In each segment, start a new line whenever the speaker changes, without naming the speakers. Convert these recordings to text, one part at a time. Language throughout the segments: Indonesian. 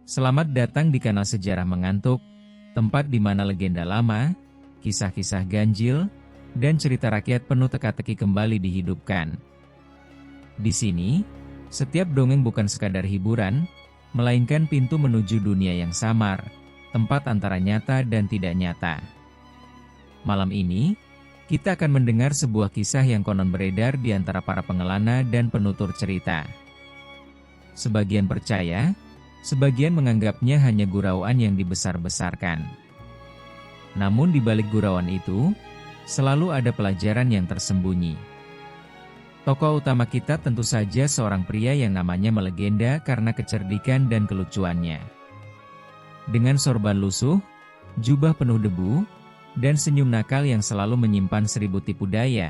Selamat datang di kanal Sejarah Mengantuk, tempat di mana legenda lama, kisah-kisah ganjil, dan cerita rakyat penuh teka-teki kembali dihidupkan. Di sini, setiap dongeng bukan sekadar hiburan, melainkan pintu menuju dunia yang samar, tempat antara nyata dan tidak nyata. Malam ini, kita akan mendengar sebuah kisah yang konon beredar di antara para pengelana dan penutur cerita. Sebagian percaya, sebagian menganggapnya hanya gurauan yang dibesar-besarkan. Namun di balik gurauan itu, selalu ada pelajaran yang tersembunyi. Tokoh utama kita tentu saja seorang pria yang namanya melegenda karena kecerdikan dan kelucuannya. Dengan sorban lusuh, jubah penuh debu, dan senyum nakal yang selalu menyimpan 1000 tipu daya,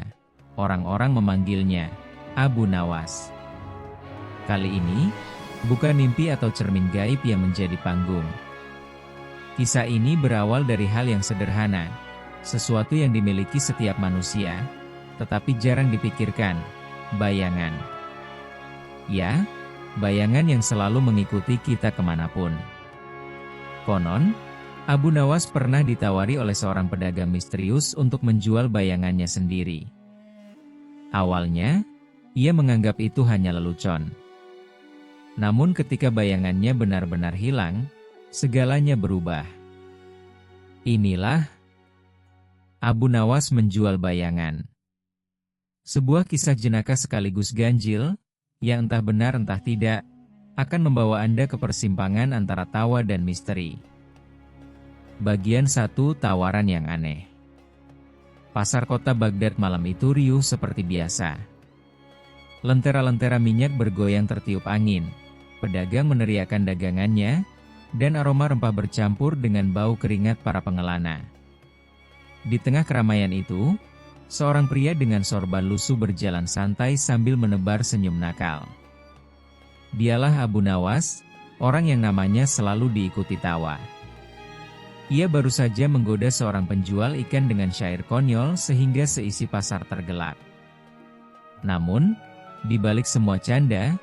orang-orang memanggilnya Abu Nawas. Kali ini, bukan mimpi atau cermin gaib yang menjadi panggung. Kisah ini berawal dari hal yang sederhana, sesuatu yang dimiliki setiap manusia, tetapi jarang dipikirkan, bayangan. Ya, bayangan yang selalu mengikuti kita kemanapun. Konon, Abu Nawas pernah ditawari oleh seorang pedagang misterius untuk menjual bayangannya sendiri. Awalnya, ia menganggap itu hanya lelucon. Namun ketika bayangannya benar-benar hilang, segalanya berubah. Inilah Abu Nawas menjual bayangan. Sebuah kisah jenaka sekaligus ganjil, yang entah benar entah tidak, akan membawa Anda ke persimpangan antara tawa dan misteri. Bagian 1, tawaran yang aneh. Pasar kota Baghdad malam itu riuh seperti biasa. Lentera-lentera minyak bergoyang tertiup angin. Pedagang meneriakkan dagangannya, dan aroma rempah bercampur dengan bau keringat para pengelana. Di tengah keramaian itu, seorang pria dengan sorban lusuh berjalan santai sambil menebar senyum nakal. Dialah Abu Nawas, orang yang namanya selalu diikuti tawa. Ia baru saja menggoda seorang penjual ikan dengan syair konyol sehingga seisi pasar tergelak. Namun, di balik semua canda,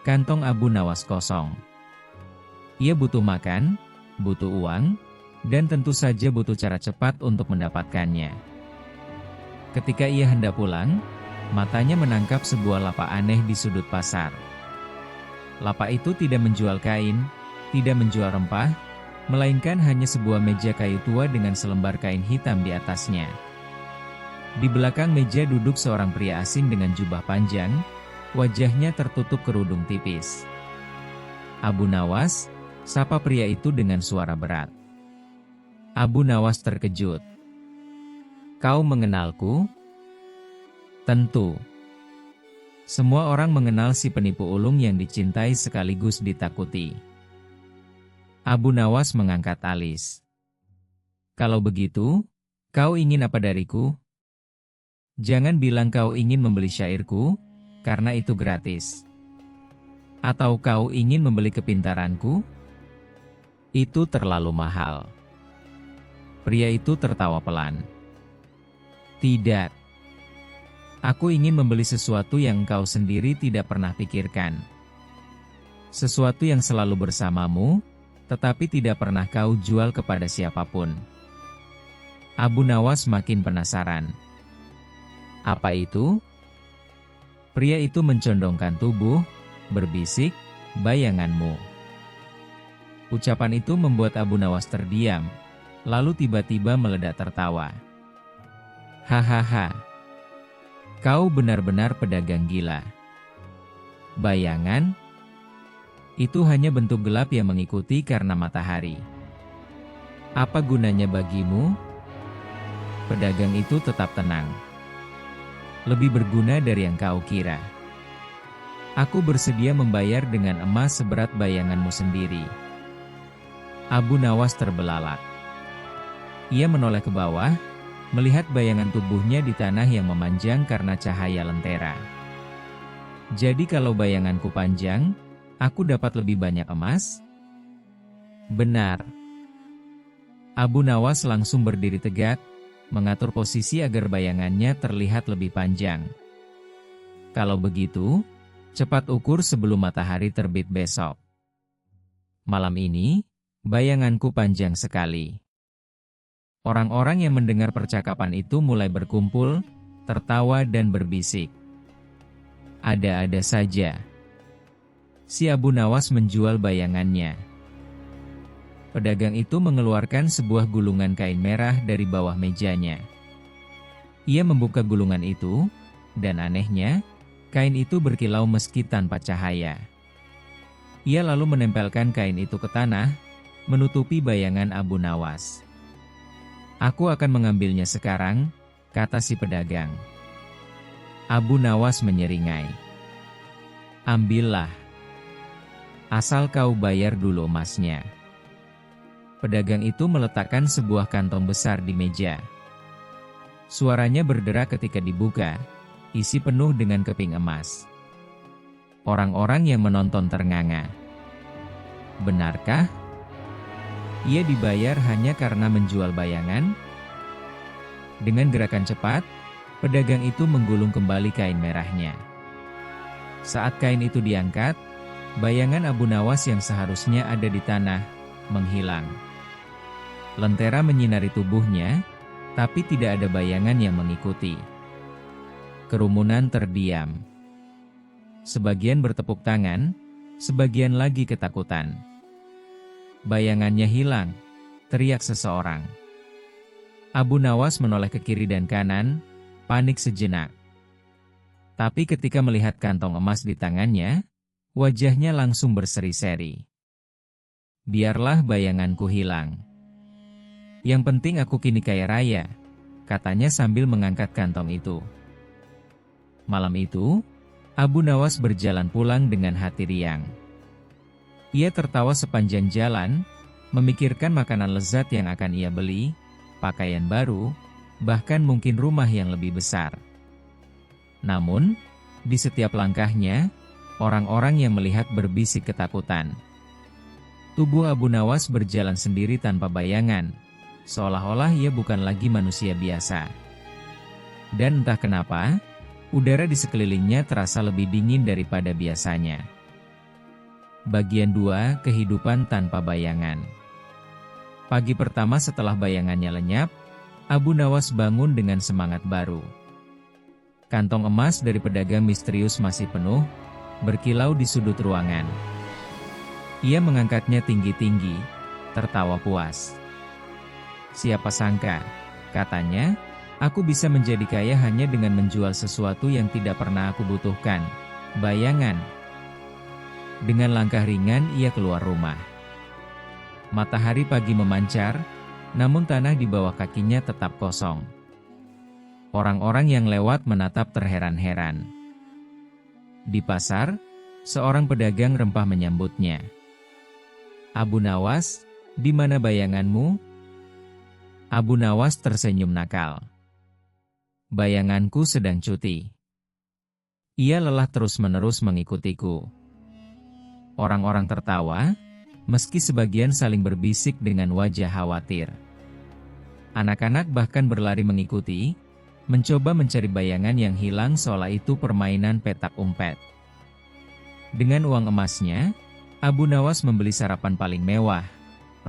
kantong Abu Nawas kosong. Ia butuh makan, butuh uang, dan tentu saja butuh cara cepat untuk mendapatkannya. Ketika ia hendak pulang, matanya menangkap sebuah lapak aneh di sudut pasar. Lapak itu tidak menjual kain, tidak menjual rempah, melainkan hanya sebuah meja kayu tua dengan selembar kain hitam di atasnya. Di belakang meja duduk seorang pria asing dengan jubah panjang, wajahnya tertutup kerudung tipis. Abu Nawas, sapa pria itu dengan suara berat. Abu Nawas terkejut. Kau mengenalku? Tentu. Semua orang mengenal si penipu ulung yang dicintai sekaligus ditakuti. Abu Nawas mengangkat alis. Kalau begitu, kau ingin apa dariku? Jangan bilang kau ingin membeli syairku, karena itu gratis. Atau kau ingin membeli kepintaranku? Itu terlalu mahal. Pria itu tertawa pelan. Tidak. Aku ingin membeli sesuatu yang engkau sendiri tidak pernah pikirkan. Sesuatu yang selalu bersamamu, tetapi tidak pernah kau jual kepada siapapun. Abu Nawas makin penasaran. Apa itu? Pria itu mencondongkan tubuh, berbisik, bayanganmu. Ucapan itu membuat Abu Nawas terdiam, lalu tiba-tiba meledak tertawa. Hahaha. Kau benar-benar pedagang gila. Bayangan? Itu hanya bentuk gelap yang mengikuti karena matahari. Apa gunanya bagimu? Pedagang itu tetap tenang. Lebih berguna dari yang kau kira. Aku bersedia membayar dengan emas seberat bayanganmu sendiri. Abu Nawas terbelalak. Ia menoleh ke bawah, melihat bayangan tubuhnya di tanah yang memanjang karena cahaya lentera. Jadi kalau bayanganku panjang, aku dapat lebih banyak emas? Benar. Abu Nawas langsung berdiri tegak, mengatur posisi agar bayangannya terlihat lebih panjang. Kalau begitu, cepat ukur sebelum matahari terbit besok. Malam ini, bayanganku panjang sekali. Orang-orang yang mendengar percakapan itu mulai berkumpul, tertawa dan berbisik. Ada-ada saja. Si Abu Nawas menjual bayangannya. Pedagang itu mengeluarkan sebuah gulungan kain merah dari bawah mejanya. Ia membuka gulungan itu, dan anehnya, kain itu berkilau meski tanpa cahaya. Ia lalu menempelkan kain itu ke tanah, menutupi bayangan Abu Nawas. "Aku akan mengambilnya sekarang," kata si pedagang. Abu Nawas menyeringai. "Ambillah. Asal kau bayar dulu emasnya." Pedagang itu meletakkan sebuah kantong besar di meja. Suaranya berderak ketika dibuka, isi penuh dengan keping emas. Orang-orang yang menonton ternganga. Benarkah? Ia dibayar hanya karena menjual bayangan? Dengan gerakan cepat, pedagang itu menggulung kembali kain merahnya. Saat kain itu diangkat, bayangan Abu Nawas yang seharusnya ada di tanah, menghilang. Lentera menyinari tubuhnya, tapi tidak ada bayangan yang mengikuti. Kerumunan terdiam. Sebagian bertepuk tangan, sebagian lagi ketakutan. "Bayangannya hilang," teriak seseorang. Abu Nawas menoleh ke kiri dan kanan, panik sejenak. Tapi ketika melihat kantong emas di tangannya, wajahnya langsung berseri-seri. "Biarlah bayanganku hilang. Yang penting aku kini kaya raya," katanya sambil mengangkat kantong itu. Malam itu, Abu Nawas berjalan pulang dengan hati riang. Ia tertawa sepanjang jalan, memikirkan makanan lezat yang akan ia beli, pakaian baru, bahkan mungkin rumah yang lebih besar. Namun, di setiap langkahnya, orang-orang yang melihat berbisik ketakutan. Tubuh Abu Nawas berjalan sendiri tanpa bayangan, seolah-olah ia bukan lagi manusia biasa. Dan entah kenapa, udara di sekelilingnya terasa lebih dingin daripada biasanya. Bagian 2, kehidupan tanpa bayangan. Pagi pertama setelah bayangannya lenyap, Abu Nawas bangun dengan semangat baru. Kantong emas dari pedagang misterius masih penuh, berkilau di sudut ruangan. Ia mengangkatnya tinggi-tinggi, tertawa puas. "Siapa sangka," katanya, "aku bisa menjadi kaya hanya dengan menjual sesuatu yang tidak pernah aku butuhkan, bayangan." Dengan langkah ringan ia keluar rumah. Matahari pagi memancar, namun tanah di bawah kakinya tetap kosong. Orang-orang yang lewat menatap terheran-heran. Di pasar, seorang pedagang rempah menyambutnya. "Abu Nawas, di mana bayanganmu?" Abu Nawas tersenyum nakal. "Bayanganku sedang cuti. Ia lelah terus-menerus mengikutiku." Orang-orang tertawa, meski sebagian saling berbisik dengan wajah khawatir. Anak-anak bahkan berlari mengikuti, mencoba mencari bayangan yang hilang seolah itu permainan petak umpet. Dengan uang emasnya, Abu Nawas membeli sarapan paling mewah,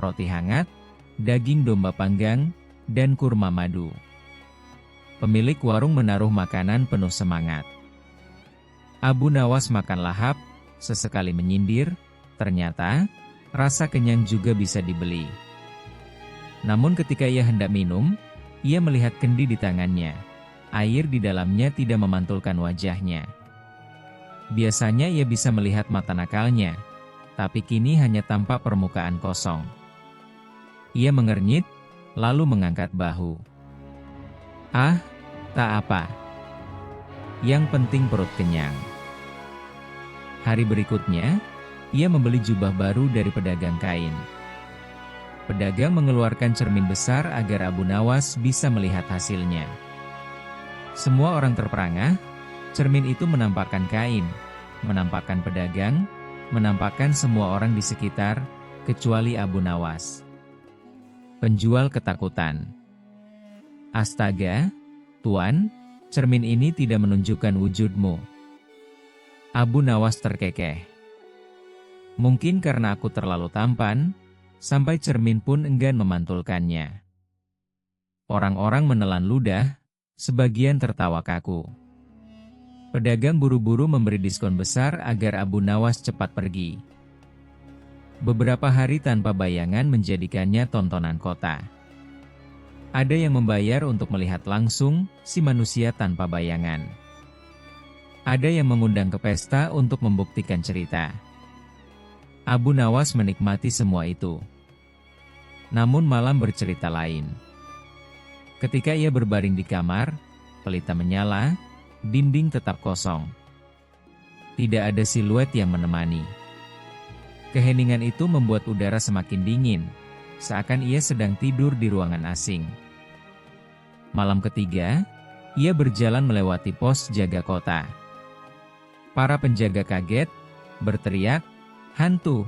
roti hangat, daging domba panggang, dan kurma madu. Pemilik warung menaruh makanan penuh semangat. Abu Nawas makan lahap, sesekali menyindir, ternyata, rasa kenyang juga bisa dibeli. Namun ketika ia hendak minum, ia melihat kendi di tangannya. Air di dalamnya tidak memantulkan wajahnya. Biasanya ia bisa melihat mata nakalnya, tapi kini hanya tampak permukaan kosong. Ia mengernyit, lalu mengangkat bahu. "Ah, tak apa. Yang penting perut kenyang." Hari berikutnya, ia membeli jubah baru dari pedagang kain. Pedagang mengeluarkan cermin besar agar Abu Nawas bisa melihat hasilnya. Semua orang terperangah, cermin itu menampakkan kain, menampakkan pedagang, menampakkan semua orang di sekitar, kecuali Abu Nawas. Penjual ketakutan. "Astaga, Tuan, cermin ini tidak menunjukkan wujudmu." Abu Nawas terkekeh. Mungkin karena aku terlalu tampan, sampai cermin pun enggan memantulkannya. Orang-orang menelan ludah, sebagian tertawa kaku. Pedagang buru-buru memberi diskon besar agar Abu Nawas cepat pergi. Beberapa hari tanpa bayangan menjadikannya tontonan kota. Ada yang membayar untuk melihat langsung si manusia tanpa bayangan. Ada yang mengundang ke pesta untuk membuktikan cerita. Abu Nawas menikmati semua itu. Namun malam bercerita lain. Ketika ia berbaring di kamar, pelita menyala, dinding tetap kosong. Tidak ada siluet yang menemani. Keheningan itu membuat udara semakin dingin, seakan ia sedang tidur di ruangan asing. Malam ketiga, ia berjalan melewati pos jaga kota. Para penjaga kaget, berteriak, "Hantu!"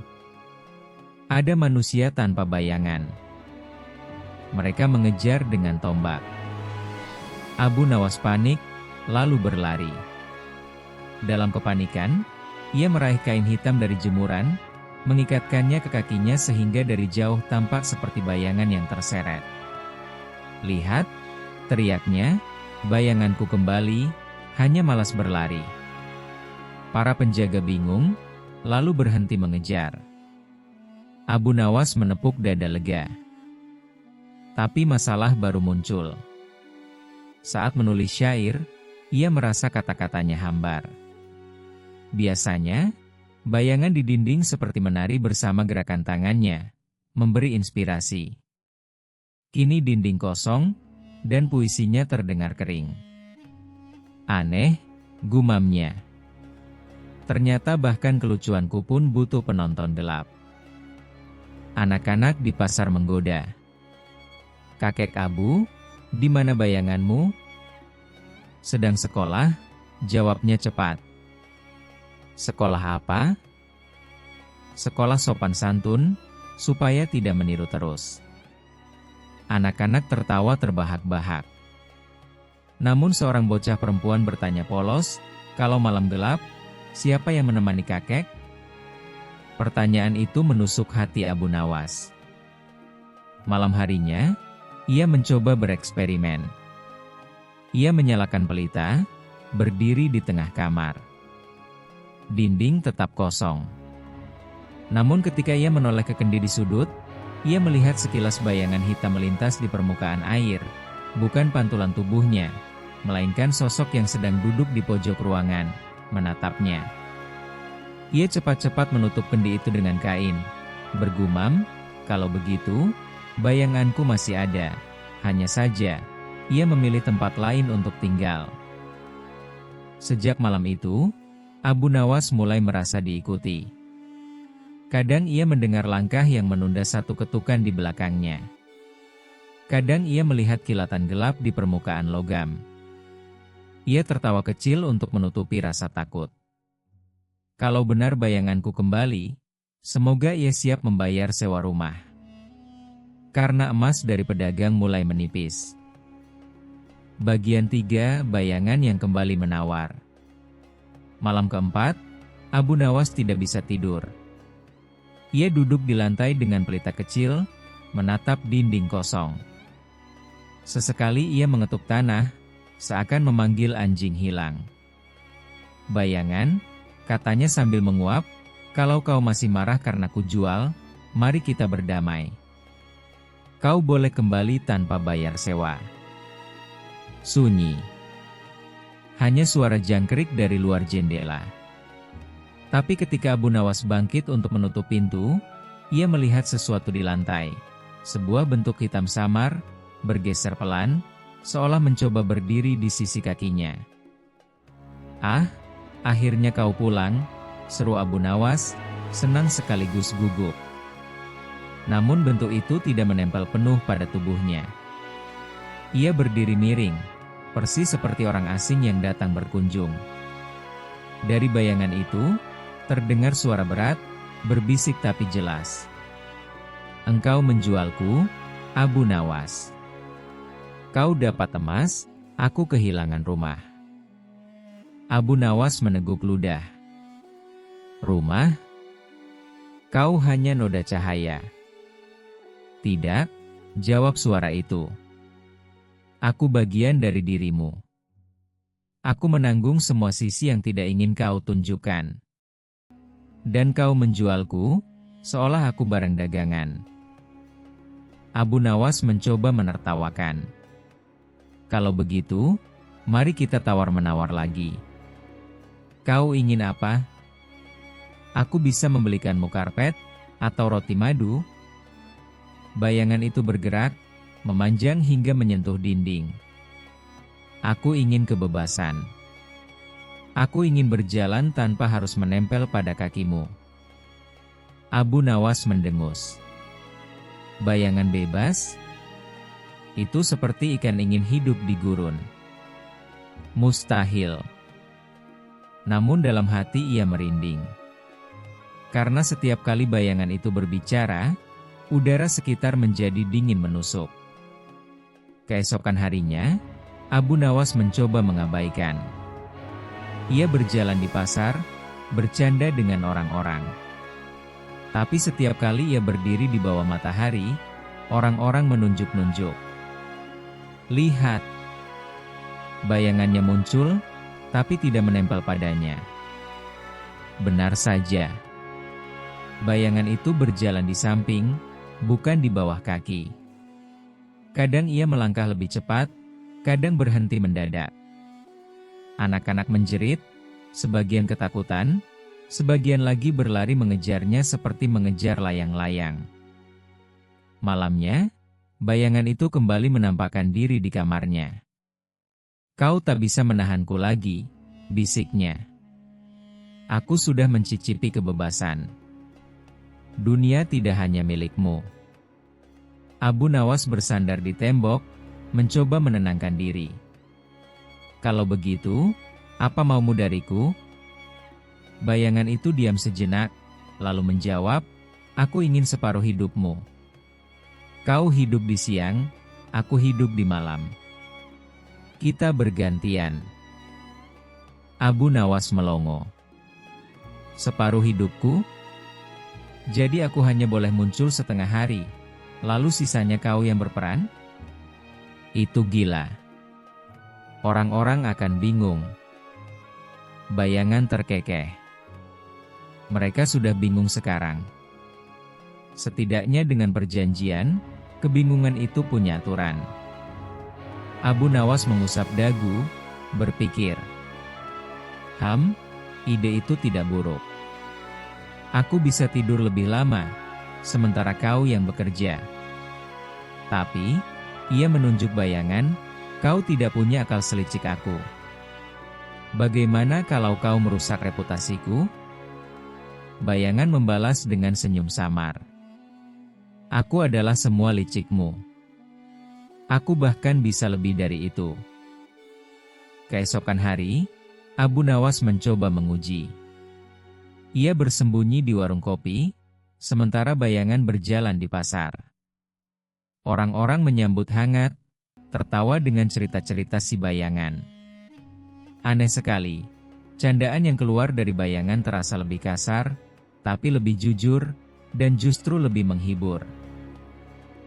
Ada manusia tanpa bayangan. Mereka mengejar dengan tombak. Abu Nawas panik, lalu berlari. Dalam kepanikan, ia meraih kain hitam dari jemuran, mengikatkannya ke kakinya sehingga dari jauh tampak seperti bayangan yang terseret. "Lihat," teriaknya, "bayanganku kembali, hanya malas berlari." Para penjaga bingung, lalu berhenti mengejar. Abu Nawas menepuk dada lega. Tapi masalah baru muncul. Saat menulis syair, ia merasa kata-katanya hambar. Biasanya, bayangan di dinding seperti menari bersama gerakan tangannya, memberi inspirasi. Kini dinding kosong, dan puisinya terdengar kering. "Aneh," gumamnya. "Ternyata bahkan kelucuanku pun butuh penonton gelap." Anak-anak di pasar menggoda. "Kakek Abu, di mana bayanganmu?" "Sedang sekolah," jawabnya cepat. "Sekolah apa?" "Sekolah sopan santun, supaya tidak meniru terus." Anak-anak tertawa terbahak-bahak. Namun seorang bocah perempuan bertanya polos, "Kalau malam gelap, siapa yang menemani kakek?" Pertanyaan itu menusuk hati Abu Nawas. Malam harinya, ia mencoba bereksperimen. Ia menyalakan pelita, berdiri di tengah kamar. Dinding tetap kosong. Namun ketika ia menoleh ke kendi di sudut, ia melihat sekilas bayangan hitam melintas di permukaan air, bukan pantulan tubuhnya, melainkan sosok yang sedang duduk di pojok ruangan, menatapnya. Ia cepat-cepat menutup kendi itu dengan kain, bergumam, "Kalau begitu, bayanganku masih ada, hanya saja, ia memilih tempat lain untuk tinggal." Sejak malam itu, Abu Nawas mulai merasa diikuti. Kadang ia mendengar langkah yang menunda satu ketukan di belakangnya. Kadang ia melihat kilatan gelap di permukaan logam. Ia tertawa kecil untuk menutupi rasa takut. Kalau benar bayanganku kembali, semoga ia siap membayar sewa rumah. Karena emas dari pedagang mulai menipis. Bagian 3, bayangan yang kembali menawar. Malam keempat, Abu Nawas tidak bisa tidur. Ia duduk di lantai dengan pelita kecil, menatap dinding kosong. Sesekali ia mengetuk tanah, seakan memanggil anjing hilang. "Bayangan," katanya sambil menguap, "kalau kau masih marah karena kujual, mari kita berdamai. Kau boleh kembali tanpa bayar sewa." Sunyi. Hanya suara jangkrik dari luar jendela. Tapi ketika Abu Nawas bangkit untuk menutup pintu, ia melihat sesuatu di lantai. Sebuah bentuk hitam samar, bergeser pelan, seolah mencoba berdiri di sisi kakinya. "Ah, akhirnya kau pulang," seru Abu Nawas, senang sekaligus gugup. Namun bentuk itu tidak menempel penuh pada tubuhnya. Ia berdiri miring, persis seperti orang asing yang datang berkunjung. Dari bayangan itu, terdengar suara berat, berbisik tapi jelas. "Engkau menjualku, Abu Nawas. Kau dapat emas, aku kehilangan rumah." Abu Nawas meneguk ludah. "Rumah? Kau hanya noda cahaya. Tidak, jawab suara itu. Aku bagian dari dirimu. Aku menanggung semua sisi yang tidak ingin kau tunjukkan. Dan kau menjualku, seolah aku barang dagangan. Abu Nawas mencoba menertawakan. Kalau begitu, mari kita tawar-menawar lagi. Kau ingin apa? Aku bisa membelikanmu karpet, atau roti madu. Bayangan itu bergerak, memanjang hingga menyentuh dinding. Aku ingin kebebasan. Aku ingin berjalan tanpa harus menempel pada kakimu. Abu Nawas mendengus. Bayangan bebas? Itu seperti ikan ingin hidup di gurun. Mustahil. Namun dalam hati ia merinding. Karena setiap kali bayangan itu berbicara, udara sekitar menjadi dingin menusuk. Keesokan harinya, Abu Nawas mencoba mengabaikan. Ia berjalan di pasar, bercanda dengan orang-orang. Tapi setiap kali ia berdiri di bawah matahari, orang-orang menunjuk-nunjuk. Lihat! Bayangannya muncul, tapi tidak menempel padanya. Benar saja. Bayangan itu berjalan di samping, bukan di bawah kaki. Kadang ia melangkah lebih cepat, kadang berhenti mendadak. Anak-anak menjerit, sebagian ketakutan, sebagian lagi berlari mengejarnya seperti mengejar layang-layang. Malamnya, bayangan itu kembali menampakkan diri di kamarnya. Kau tak bisa menahanku lagi, bisiknya. Aku sudah mencicipi kebebasan. Dunia tidak hanya milikmu. Abu Nawas bersandar di tembok, mencoba menenangkan diri. Kalau begitu, apa maumu dariku? Bayangan itu diam sejenak, lalu menjawab, aku ingin separuh hidupmu. Kau hidup di siang, aku hidup di malam. Kita bergantian. Abu Nawas melongo. Separuh hidupku? Jadi aku hanya boleh muncul setengah hari, lalu sisanya kau yang berperan? Itu gila. Orang-orang akan bingung. Bayangan terkekeh. Mereka sudah bingung sekarang. Setidaknya dengan perjanjian, kebingungan itu punya aturan. Abu Nawas mengusap dagu, berpikir. Ide itu tidak buruk. Aku bisa tidur lebih lama, sementara kau yang bekerja. Tapi, ia menunjuk bayangan, kau tidak punya akal selicik aku. Bagaimana kalau kau merusak reputasiku? Bayangan membalas dengan senyum samar. Aku adalah semua licikmu. Aku bahkan bisa lebih dari itu. Keesokan hari, Abu Nawas mencoba menguji. Ia bersembunyi di warung kopi, sementara bayangan berjalan di pasar. Orang-orang menyambut hangat, tertawa dengan cerita-cerita si bayangan. Aneh sekali, candaan yang keluar dari bayangan terasa lebih kasar, tapi lebih jujur, dan justru lebih menghibur.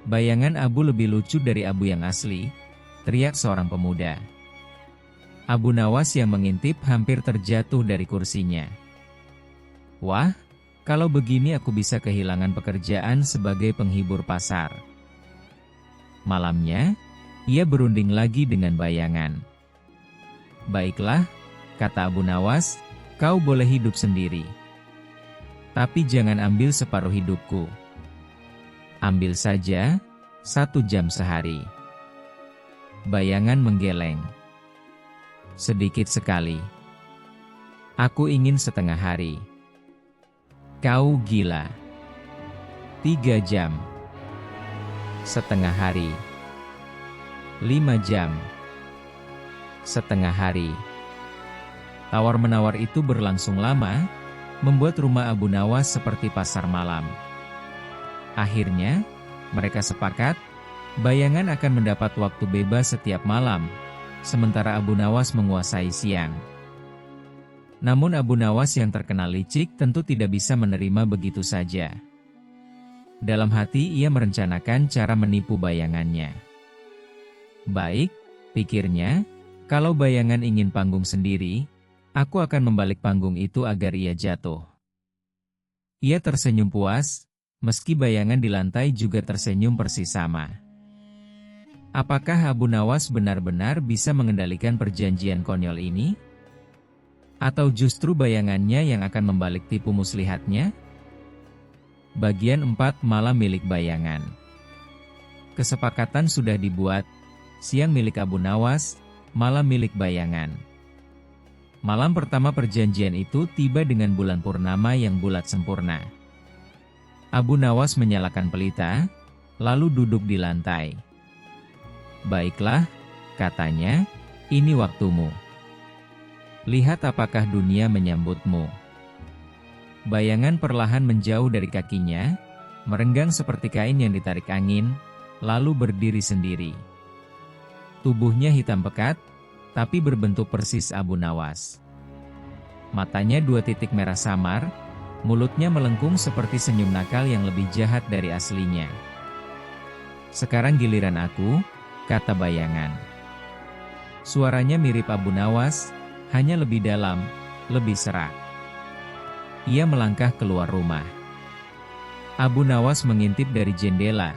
Bayangan Abu lebih lucu dari Abu yang asli, teriak seorang pemuda. Abu Nawas yang mengintip hampir terjatuh dari kursinya. Wah, kalau begini aku bisa kehilangan pekerjaan sebagai penghibur pasar. Malamnya, ia berunding lagi dengan bayangan. Baiklah, kata Abu Nawas, kau boleh hidup sendiri. Tapi jangan ambil separuh hidupku. Ambil saja, 1 jam sehari. Bayangan menggeleng. Sedikit sekali. Aku ingin setengah hari. Kau gila. 3 jam. Setengah hari. 5 jam. Setengah hari. Tawar-menawar itu berlangsung lama, membuat rumah Abu Nawas seperti pasar malam. Akhirnya, mereka sepakat, bayangan akan mendapat waktu bebas setiap malam, sementara Abu Nawas menguasai siang. Namun Abu Nawas yang terkenal licik tentu tidak bisa menerima begitu saja. Dalam hati ia merencanakan cara menipu bayangannya. Baik, pikirnya, kalau bayangan ingin panggung sendiri, aku akan membalik panggung itu agar ia jatuh. Ia tersenyum puas, meski bayangan di lantai juga tersenyum persis sama. Apakah Abu Nawas benar-benar bisa mengendalikan perjanjian konyol ini? Atau justru bayangannya yang akan membalik tipu muslihatnya? Bagian 4 Malam milik bayangan. Kesepakatan sudah dibuat, siang milik Abu Nawas, malam milik bayangan. Malam pertama perjanjian itu tiba dengan bulan purnama yang bulat sempurna. Abu Nawas menyalakan pelita, lalu duduk di lantai. "Baiklah," katanya, "ini waktumu. Lihat apakah dunia menyambutmu." Bayangan perlahan menjauh dari kakinya, merenggang seperti kain yang ditarik angin, lalu berdiri sendiri. Tubuhnya hitam pekat, tapi berbentuk persis Abu Nawas. Matanya 2 titik merah samar, mulutnya melengkung seperti senyum nakal yang lebih jahat dari aslinya. "Sekarang giliran aku," kata bayangan. Suaranya mirip Abu Nawas, hanya lebih dalam, lebih serak. Ia melangkah keluar rumah. Abu Nawas mengintip dari jendela,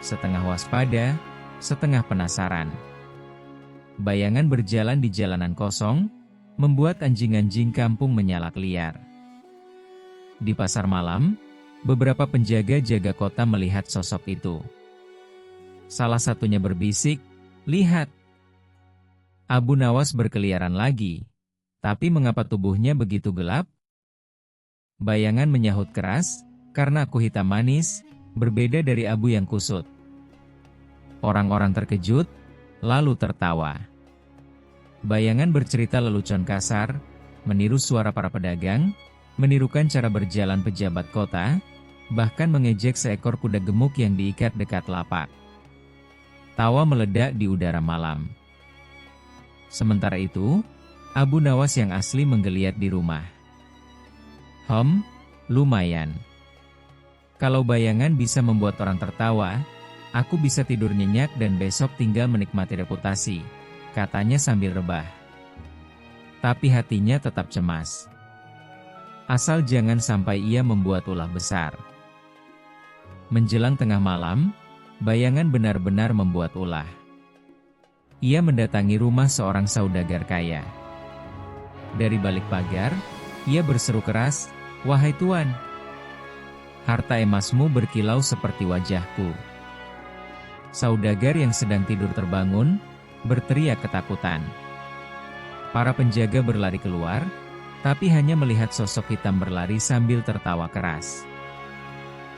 setengah waspada, setengah penasaran. Bayangan berjalan di jalanan kosong, membuat anjing-anjing kampung menyalak liar. Di pasar malam, beberapa penjaga jaga kota melihat sosok itu. Salah satunya berbisik, "Lihat!" Abu Nawas berkeliaran lagi. Tapi mengapa tubuhnya begitu gelap? Bayangan menyahut keras, "Karena aku hitam manis, berbeda dari abu yang kusut." Orang-orang terkejut, lalu tertawa. Bayangan bercerita lelucon kasar, meniru suara para pedagang, menirukan cara berjalan pejabat kota, bahkan mengejek seekor kuda gemuk yang diikat dekat lapak. Tawa meledak di udara malam. Sementara itu, Abu Nawas yang asli menggeliat di rumah. Lumayan. Kalau bayangan bisa membuat orang tertawa, aku bisa tidur nyenyak dan besok tinggal menikmati reputasi," katanya sambil rebah. Tapi hatinya tetap cemas. Asal jangan sampai ia membuat ulah besar. Menjelang tengah malam, bayangan benar-benar membuat ulah. Ia mendatangi rumah seorang saudagar kaya. Dari balik pagar, ia berseru keras, "Wahai tuan, harta emasmu berkilau seperti wajahku." Saudagar yang sedang tidur terbangun, berteriak ketakutan. Para penjaga berlari keluar, tapi hanya melihat sosok hitam berlari sambil tertawa keras.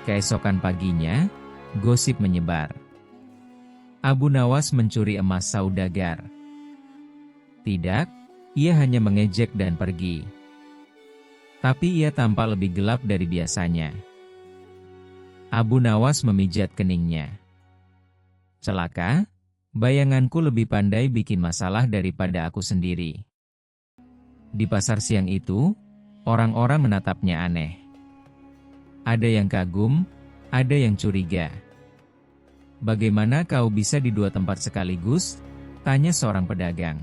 Keesokan paginya, gosip menyebar. Abu Nawas mencuri emas saudagar. Tidak, ia hanya mengejek dan pergi. Tapi ia tampak lebih gelap dari biasanya. Abu Nawas memijat keningnya. "Celaka, bayanganku lebih pandai bikin masalah daripada aku sendiri." Di pasar siang itu, orang-orang menatapnya aneh. Ada yang kagum, ada yang curiga. "Bagaimana kau bisa di 2 tempat sekaligus?" tanya seorang pedagang.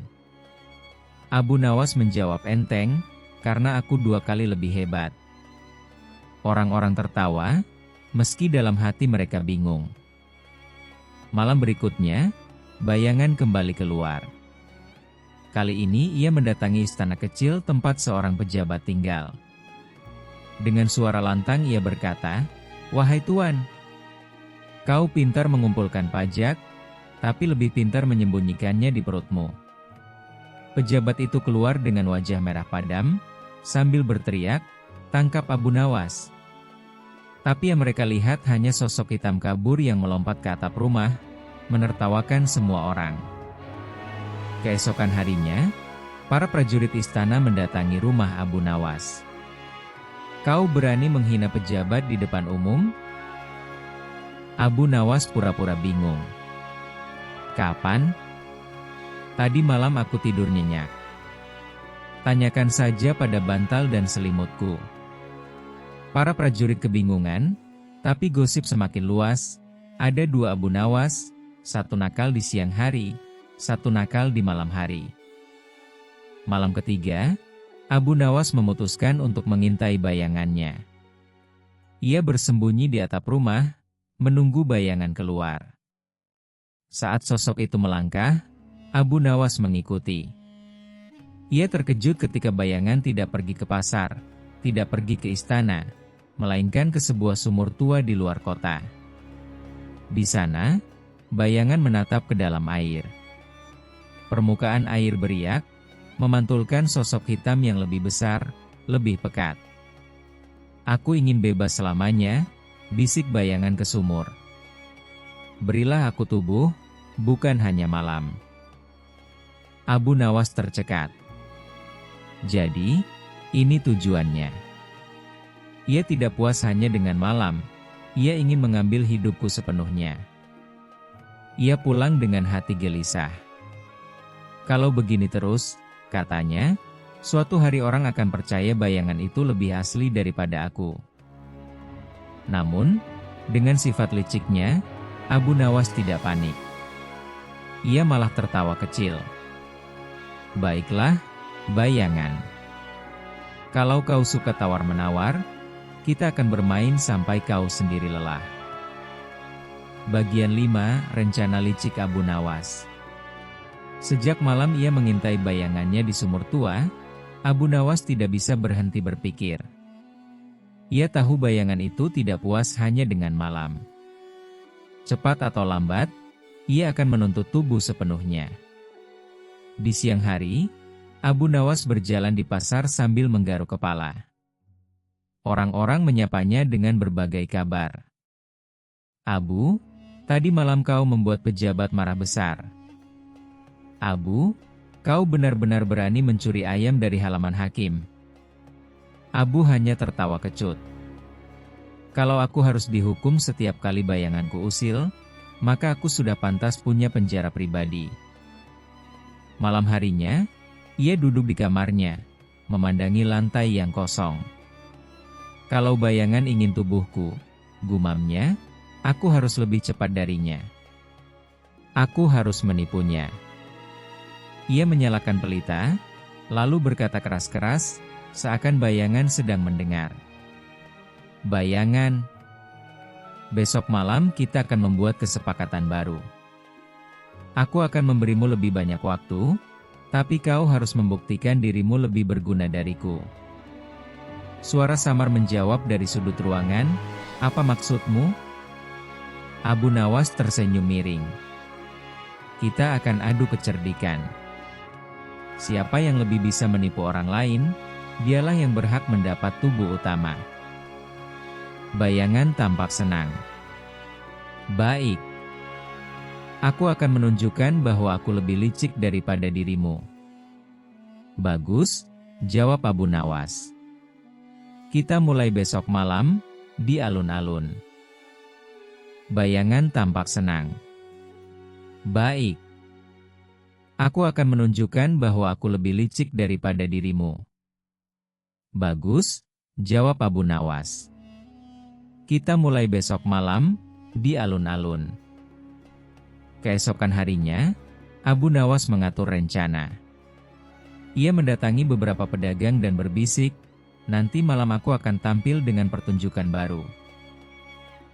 Abu Nawas menjawab enteng, "Karena aku 2 kali lebih hebat." Orang-orang tertawa, meski dalam hati mereka bingung. Malam berikutnya, bayangan kembali keluar. Kali ini ia mendatangi istana kecil tempat seorang pejabat tinggal. Dengan suara lantang ia berkata, "Wahai tuan, kau pintar mengumpulkan pajak, tapi lebih pintar menyembunyikannya di perutmu." Pejabat itu keluar dengan wajah merah padam, sambil berteriak, "Tangkap Abu Nawas!" Tapi yang mereka lihat hanya sosok hitam kabur yang melompat ke atap rumah, menertawakan semua orang. Keesokan harinya, para prajurit istana mendatangi rumah Abu Nawas. "Kau berani menghina pejabat di depan umum?" Abu Nawas pura-pura bingung. "Kapan?" "Tadi malam aku tidur nyenyak." Tanyakan saja pada bantal dan selimutku. Para prajurit kebingungan, tapi gosip semakin luas. Ada 2 Abu Nawas, satu nakal di siang hari, satu nakal di malam hari. Malam ketiga, Abu Nawas memutuskan untuk mengintai bayangannya. Ia bersembunyi di atap rumah, menunggu bayangan keluar. Saat sosok itu melangkah, Abu Nawas mengikuti. Ia terkejut ketika bayangan tidak pergi ke pasar, tidak pergi ke istana, melainkan ke sebuah sumur tua di luar kota. Di sana, bayangan menatap ke dalam air. Permukaan air beriak, memantulkan sosok hitam yang lebih besar, lebih pekat. Aku ingin bebas selamanya, bisik bayangan ke sumur. Berilah aku tubuh, bukan hanya malam. Abu Nawas tercekat. Jadi, ini tujuannya. Ia tidak puas hanya dengan malam, ia ingin mengambil hidupku sepenuhnya. Ia pulang dengan hati gelisah. Kalau begini terus, katanya, suatu hari orang akan percaya bayangan itu lebih asli daripada aku. Namun, dengan sifat liciknya, Abu Nawas tidak panik. Ia malah tertawa kecil. Baiklah, bayangan. Kalau kau suka tawar-menawar, kita akan bermain sampai kau sendiri lelah. Bagian 5, Rencana Licik Abu Nawas. Sejak malam ia mengintai bayangannya di sumur tua, Abu Nawas tidak bisa berhenti berpikir. Ia tahu bayangan itu tidak puas hanya dengan malam. Cepat atau lambat, ia akan menuntut tubuh sepenuhnya. Di siang hari, Abu Nawas berjalan di pasar sambil menggaruk kepala. Orang-orang menyapanya dengan berbagai kabar. Abu, tadi malam kau membuat pejabat marah besar. Abu, kau benar-benar berani mencuri ayam dari halaman hakim. Abu hanya tertawa kecut. Kalau aku harus dihukum setiap kali bayanganku usil, maka aku sudah pantas punya penjara pribadi. Malam harinya, ia duduk di kamarnya, memandangi lantai yang kosong. Kalau bayangan ingin tubuhku, gumamnya, aku harus lebih cepat darinya. Aku harus menipunya. Ia menyalakan pelita, lalu berkata keras-keras, seakan bayangan sedang mendengar. Bayangan, besok malam kita akan membuat kesepakatan baru. Aku akan memberimu lebih banyak waktu, tapi kau harus membuktikan dirimu lebih berguna dariku. Suara samar menjawab dari sudut ruangan, apa maksudmu? Abu Nawas tersenyum miring. Kita akan adu kecerdikan. Siapa yang lebih bisa menipu orang lain, dialah yang berhak mendapat tubuh utama. Bayangan tampak senang. Baik. Aku akan menunjukkan bahwa aku lebih licik daripada dirimu. Bagus, jawab Abu Nawas. Kita mulai besok malam, di alun-alun. Bayangan tampak senang. Baik. Aku akan menunjukkan bahwa aku lebih licik daripada dirimu. Bagus, jawab Abu Nawas. Kita mulai besok malam, di alun-alun. Keesokan harinya, Abu Nawas mengatur rencana. Ia mendatangi beberapa pedagang dan berbisik, nanti malam aku akan tampil dengan pertunjukan baru.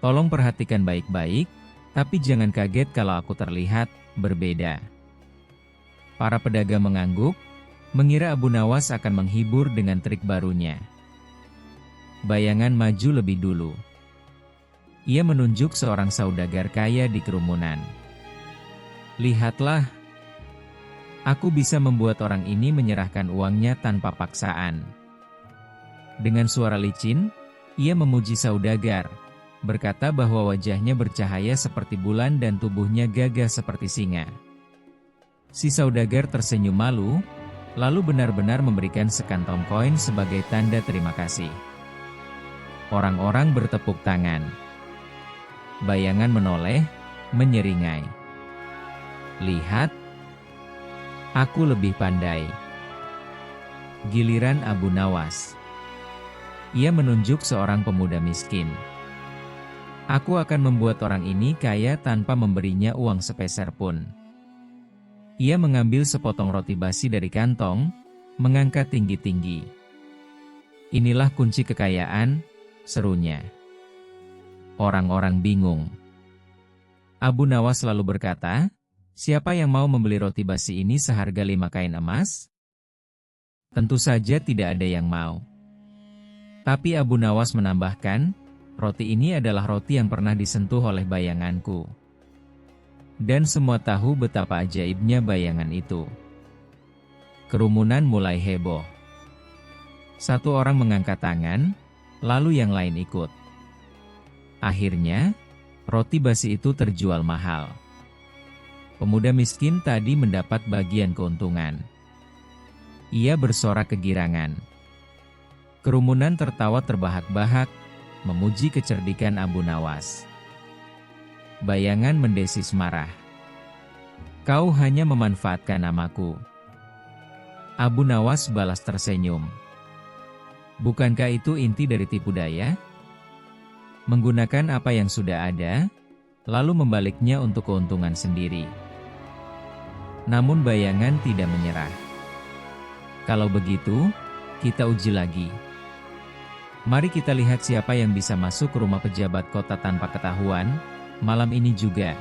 Tolong perhatikan baik-baik, tapi jangan kaget kalau aku terlihat berbeda. Para pedagang mengangguk, mengira Abu Nawas akan menghibur dengan trik barunya. Bayangan maju lebih dulu. Ia menunjuk seorang saudagar kaya di kerumunan. Lihatlah, aku bisa membuat orang ini menyerahkan uangnya tanpa paksaan. Dengan suara licin, ia memuji saudagar, berkata bahwa wajahnya bercahaya seperti bulan dan tubuhnya gagah seperti singa. Si saudagar tersenyum malu, lalu benar-benar memberikan sekantong koin sebagai tanda terima kasih. Orang-orang bertepuk tangan. Bayangan menoleh, menyeringai. Lihat, aku lebih pandai. Giliran Abu Nawas. Ia menunjuk seorang pemuda miskin. Aku akan membuat orang ini kaya tanpa memberinya uang sepeser pun. Ia mengambil sepotong roti basi dari kantong, mengangkat tinggi-tinggi. Inilah kunci kekayaan, serunya. Orang-orang bingung. Abu Nawas lalu berkata, siapa yang mau membeli roti basi ini seharga 5 kain emas? Tentu saja tidak ada yang mau. Tapi Abu Nawas menambahkan, roti ini adalah roti yang pernah disentuh oleh bayanganku. Dan semua tahu betapa ajaibnya bayangan itu. Kerumunan mulai heboh. Satu orang mengangkat tangan, lalu yang lain ikut. Akhirnya, roti basi itu terjual mahal. Pemuda miskin tadi mendapat bagian keuntungan. Ia bersorak kegirangan. Kerumunan tertawa terbahak-bahak, memuji kecerdikan Abu Nawas. Bayangan mendesis marah. Kau hanya memanfaatkan namaku. Abu Nawas balas tersenyum. Bukankah itu inti dari tipu daya? Menggunakan apa yang sudah ada, lalu membaliknya untuk keuntungan sendiri. Namun bayangan tidak menyerah. Kalau begitu, kita uji lagi. Mari kita lihat siapa yang bisa masuk ke rumah pejabat kota tanpa ketahuan, malam ini juga.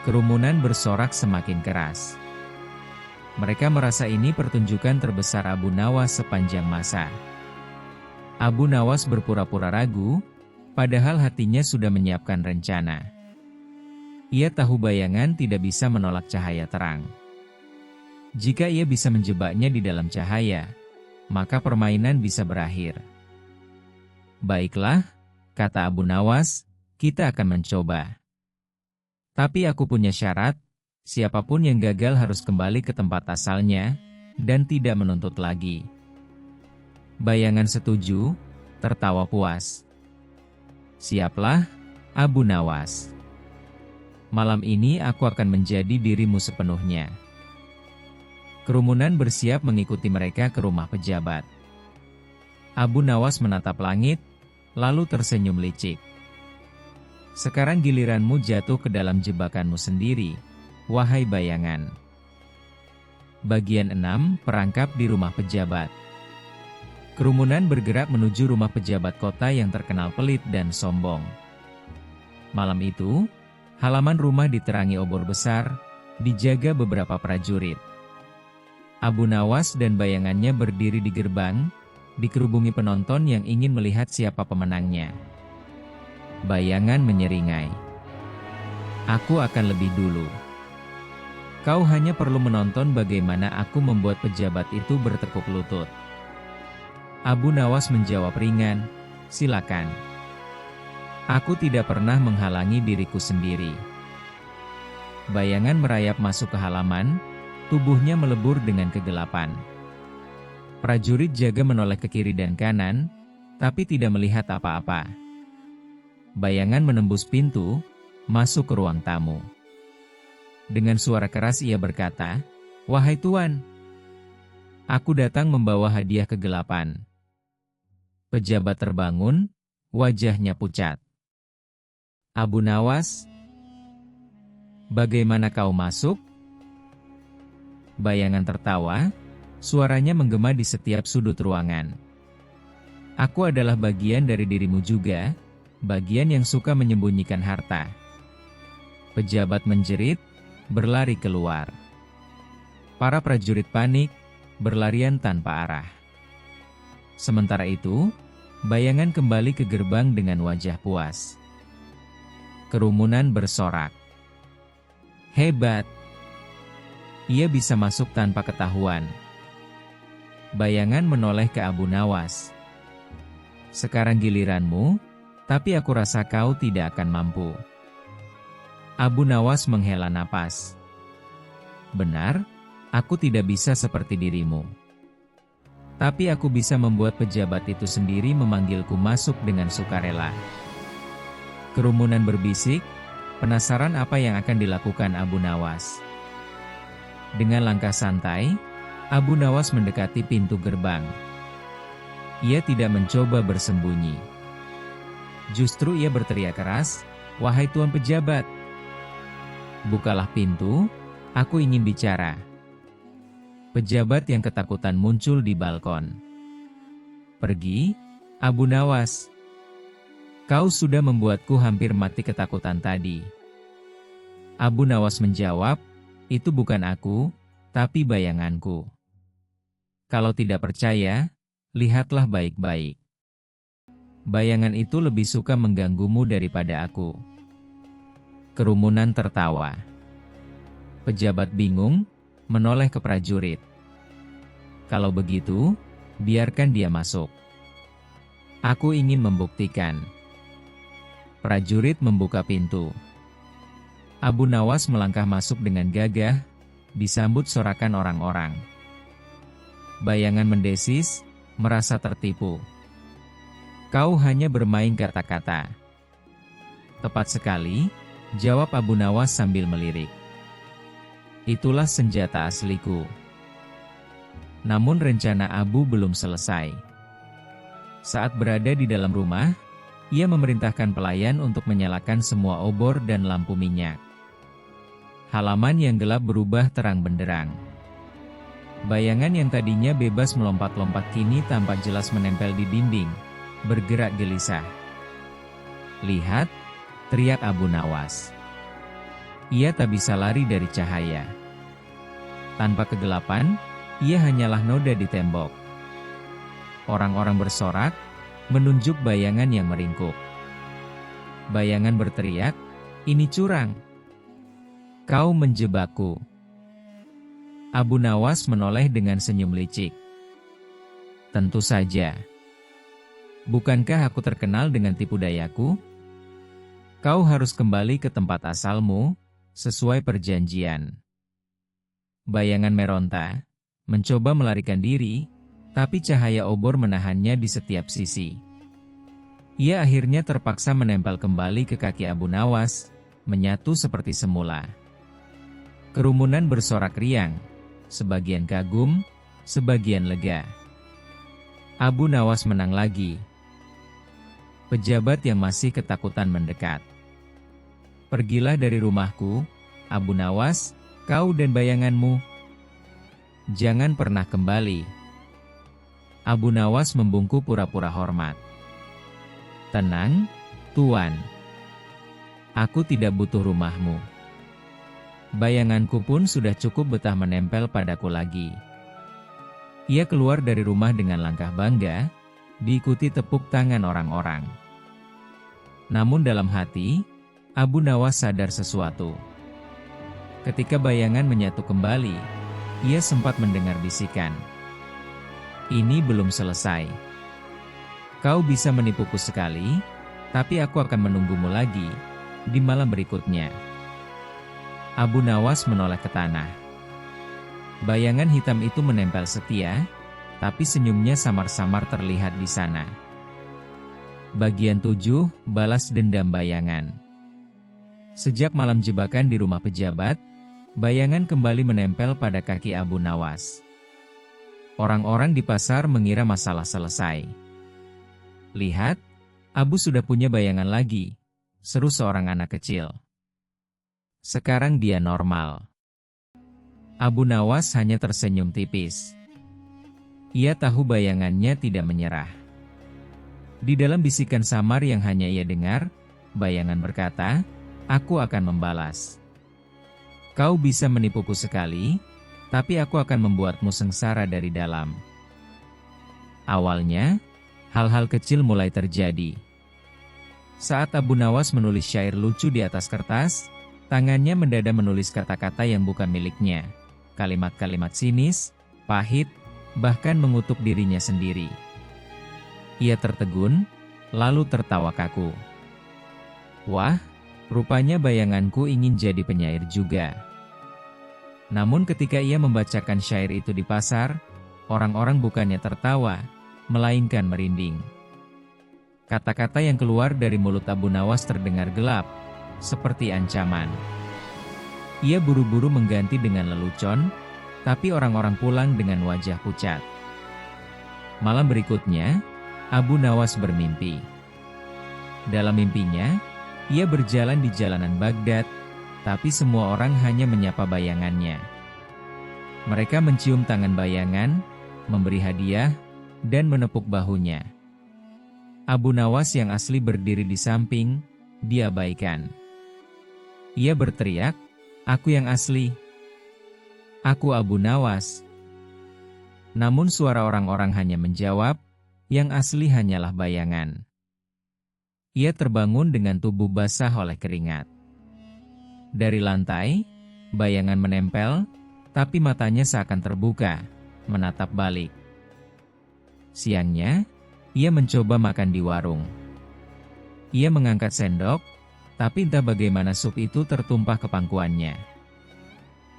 Kerumunan bersorak semakin keras. Mereka merasa ini pertunjukan terbesar Abu Nawas sepanjang masa. Abu Nawas berpura-pura ragu, padahal hatinya sudah menyiapkan rencana. Ia tahu bayangan tidak bisa menolak cahaya terang. Jika ia bisa menjebaknya di dalam cahaya, maka permainan bisa berakhir. Baiklah, kata Abu Nawas, kita akan mencoba. Tapi aku punya syarat, siapapun yang gagal harus kembali ke tempat asalnya, dan tidak menuntut lagi. Bayangan setuju, tertawa puas. Siaplah, Abu Nawas. Malam ini aku akan menjadi dirimu sepenuhnya. Kerumunan bersiap mengikuti mereka ke rumah pejabat. Abu Nawas menatap langit, lalu tersenyum licik. Sekarang giliranmu jatuh ke dalam jebakanmu sendiri, wahai bayangan. Bagian 6, perangkap di rumah pejabat. Kerumunan bergerak menuju rumah pejabat kota yang terkenal pelit dan sombong. Malam itu, halaman rumah diterangi obor besar, dijaga beberapa prajurit. Abu Nawas dan bayangannya berdiri di gerbang, dikerubungi penonton yang ingin melihat siapa pemenangnya. Bayangan menyeringai. Aku akan lebih dulu. Kau hanya perlu menonton bagaimana aku membuat pejabat itu bertekuk lutut. Abu Nawas menjawab ringan, silakan. Aku tidak pernah menghalangi diriku sendiri. Bayangan merayap masuk ke halaman, tubuhnya melebur dengan kegelapan. Prajurit jaga menoleh ke kiri dan kanan, tapi tidak melihat apa-apa. Bayangan menembus pintu, masuk ke ruang tamu. Dengan suara keras ia berkata, "Wahai Tuan, aku datang membawa hadiah kegelapan." Pejabat terbangun, wajahnya pucat. Abu Nawas, bagaimana kau masuk? Bayangan tertawa, suaranya menggema di setiap sudut ruangan. Aku adalah bagian dari dirimu juga, bagian yang suka menyembunyikan harta. Pejabat menjerit, berlari keluar. Para prajurit panik, berlarian tanpa arah. Sementara itu, bayangan kembali ke gerbang dengan wajah puas. Kerumunan bersorak. Hebat! Ia bisa masuk tanpa ketahuan. Bayangan menoleh ke Abu Nawas. Sekarang giliranmu, tapi aku rasa kau tidak akan mampu. Abu Nawas menghela napas. Benar, aku tidak bisa seperti dirimu. Tapi aku bisa membuat pejabat itu sendiri memanggilku masuk dengan sukarela. Kerumunan berbisik, penasaran apa yang akan dilakukan Abu Nawas. Dengan langkah santai, Abu Nawas mendekati pintu gerbang. Ia tidak mencoba bersembunyi. Justru ia berteriak keras, "Wahai Tuan Pejabat, bukalah pintu, aku ingin bicara." Pejabat yang ketakutan muncul di balkon. "Pergi, Abu Nawas. Kau sudah membuatku hampir mati ketakutan tadi." Abu Nawas menjawab, "Itu bukan aku, tapi bayanganku. Kalau tidak percaya, lihatlah baik-baik. Bayangan itu lebih suka mengganggumu daripada aku." Kerumunan tertawa. Pejabat bingung, menoleh ke prajurit. "Kalau begitu, biarkan dia masuk. Aku ingin membuktikan." Prajurit membuka pintu. Abu Nawas melangkah masuk dengan gagah, disambut sorakan orang-orang. Bayangan mendesis, merasa tertipu. "Kau hanya bermain kata-kata." "Tepat sekali," jawab Abu Nawas sambil melirik. "Itulah senjata asliku." Namun rencana Abu belum selesai. Saat berada di dalam rumah, ia memerintahkan pelayan untuk menyalakan semua obor dan lampu minyak. Halaman yang gelap berubah terang benderang. Bayangan yang tadinya bebas melompat-lompat kini tampak jelas menempel di dinding, bergerak gelisah. "Lihat!" teriak Abu Nawas. Ia tak bisa lari dari cahaya. Tanpa kegelapan, ia hanyalah noda di tembok. Orang-orang bersorak, menunjuk bayangan yang meringkuk. Bayangan berteriak, "Ini curang! Kau menjebakku!" Abu Nawas menoleh dengan senyum licik. "Tentu saja. Bukankah aku terkenal dengan tipu dayaku? Kau harus kembali ke tempat asalmu, sesuai perjanjian." Bayangan meronta, mencoba melarikan diri, tapi cahaya obor menahannya di setiap sisi. Ia akhirnya terpaksa menempel kembali ke kaki Abu Nawas, menyatu seperti semula. Kerumunan bersorak riang, sebagian kagum, sebagian lega. Abu Nawas menang lagi. Pejabat yang masih ketakutan mendekat. "Pergilah dari rumahku, Abu Nawas, kau dan bayanganmu. Jangan pernah kembali." Abu Nawas membungkuk pura-pura hormat. "Tenang, Tuan. Aku tidak butuh rumahmu. Bayanganku pun sudah cukup betah menempel padaku lagi." Ia keluar dari rumah dengan langkah bangga, diikuti tepuk tangan orang-orang. Namun dalam hati, Abu Nawas sadar sesuatu. Ketika bayangan menyatu kembali, ia sempat mendengar bisikan. "Ini belum selesai. Kau bisa menipuku sekali, tapi aku akan menunggumu lagi, di malam berikutnya." Abu Nawas menoleh ke tanah. Bayangan hitam itu menempel setia, tapi senyumnya samar-samar terlihat di sana. Bagian 7, balas dendam bayangan. Sejak malam jebakan di rumah pejabat, bayangan kembali menempel pada kaki Abu Nawas. Orang-orang di pasar mengira masalah selesai. "Lihat, Abu sudah punya bayangan lagi," seru seorang anak kecil. "Sekarang dia normal." Abu Nawas hanya tersenyum tipis. Ia tahu bayangannya tidak menyerah. Di dalam bisikan samar yang hanya ia dengar, bayangan berkata, "Aku akan membalas. Kau bisa menipuku sekali, tapi aku akan membuatmu sengsara dari dalam." Awalnya, hal-hal kecil mulai terjadi. Saat Abu Nawas menulis syair lucu di atas kertas, tangannya mendadak menulis kata-kata yang bukan miliknya. Kalimat-kalimat sinis, pahit, bahkan mengutuk dirinya sendiri. Ia tertegun, lalu tertawa kaku. "Wah, rupanya bayanganku ingin jadi penyair juga." Namun ketika ia membacakan syair itu di pasar, orang-orang bukannya tertawa, melainkan merinding. Kata-kata yang keluar dari mulut Abu Nawas terdengar gelap, seperti ancaman. Ia buru-buru mengganti dengan lelucon, tapi orang-orang pulang dengan wajah pucat. Malam berikutnya, Abu Nawas bermimpi. Dalam mimpinya, ia berjalan di jalanan Baghdad, tapi semua orang hanya menyapa bayangannya. Mereka mencium tangan bayangan, memberi hadiah, dan menepuk bahunya. Abu Nawas yang asli berdiri di samping, diabaikan. Ia berteriak, "Aku yang asli. Aku Abu Nawas." Namun suara orang-orang hanya menjawab, "Yang asli hanyalah bayangan." Ia terbangun dengan tubuh basah oleh keringat. Dari lantai, bayangan menempel, tapi matanya seakan terbuka, menatap balik. Siangnya, ia mencoba makan di warung. Ia mengangkat sendok, tapi entah bagaimana sup itu tertumpah ke pangkuannya.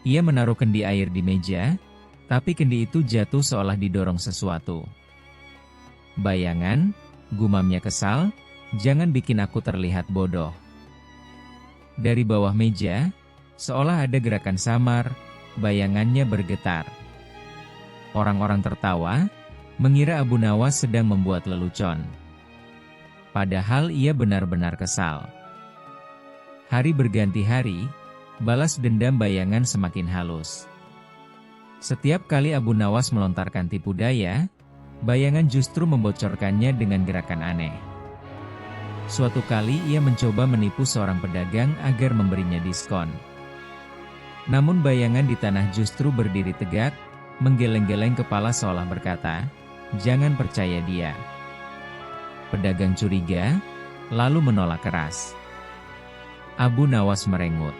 Ia menaruh kendi air di meja, tapi kendi itu jatuh seolah didorong sesuatu. "Bayangan," gumamnya kesal, "jangan bikin aku terlihat bodoh." Dari bawah meja, seolah ada gerakan samar, bayangannya bergetar. Orang-orang tertawa, mengira Abu Nawas sedang membuat lelucon. Padahal ia benar-benar kesal. Hari berganti hari, balas dendam bayangan semakin halus. Setiap kali Abu Nawas melontarkan tipu daya, bayangan justru membocorkannya dengan gerakan aneh. Suatu kali ia mencoba menipu seorang pedagang agar memberinya diskon. Namun bayangan di tanah justru berdiri tegak, menggeleng-geleng kepala seolah berkata, "Jangan percaya dia." Pedagang curiga, lalu menolak keras. Abu Nawas merengut.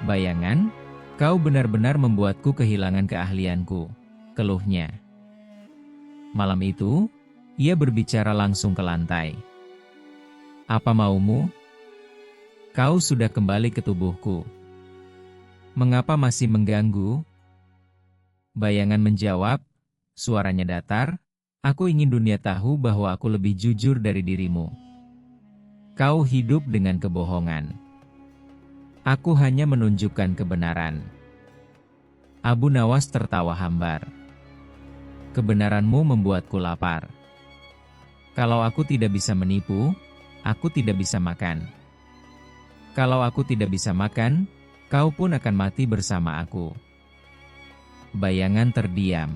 "Bayangan, kau benar-benar membuatku kehilangan keahlianku," keluhnya. Malam itu, ia berbicara langsung ke lantai. "Apa maumu? Kau sudah kembali ke tubuhku. Mengapa masih mengganggu?" Bayangan menjawab, suaranya datar, "Aku ingin dunia tahu bahwa aku lebih jujur dari dirimu. Kau hidup dengan kebohongan. Aku hanya menunjukkan kebenaran." Abu Nawas tertawa hambar. "Kebenaranmu membuatku lapar. Kalau aku tidak bisa menipu, aku tidak bisa makan. Kalau aku tidak bisa makan, kau pun akan mati bersama aku." Bayangan terdiam.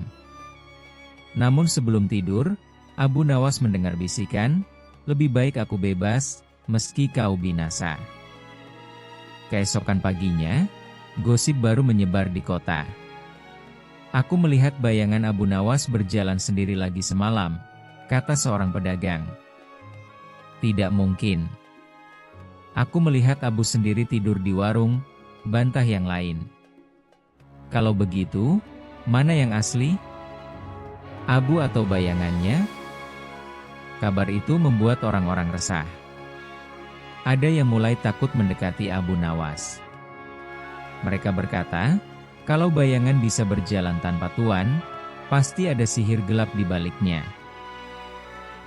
Namun sebelum tidur, Abu Nawas mendengar bisikan, "Lebih baik aku bebas, meski kau binasa." Keesokan paginya, gosip baru menyebar di kota. "Aku melihat bayangan Abu Nawas berjalan sendiri lagi semalam," kata seorang pedagang. "Tidak mungkin. Aku melihat Abu sendiri tidur di warung," bantah yang lain. "Kalau begitu, mana yang asli? Abu atau bayangannya?" Kabar itu membuat orang-orang resah. Ada yang mulai takut mendekati Abu Nawas. Mereka berkata, kalau bayangan bisa berjalan tanpa tuan, pasti ada sihir gelap di baliknya.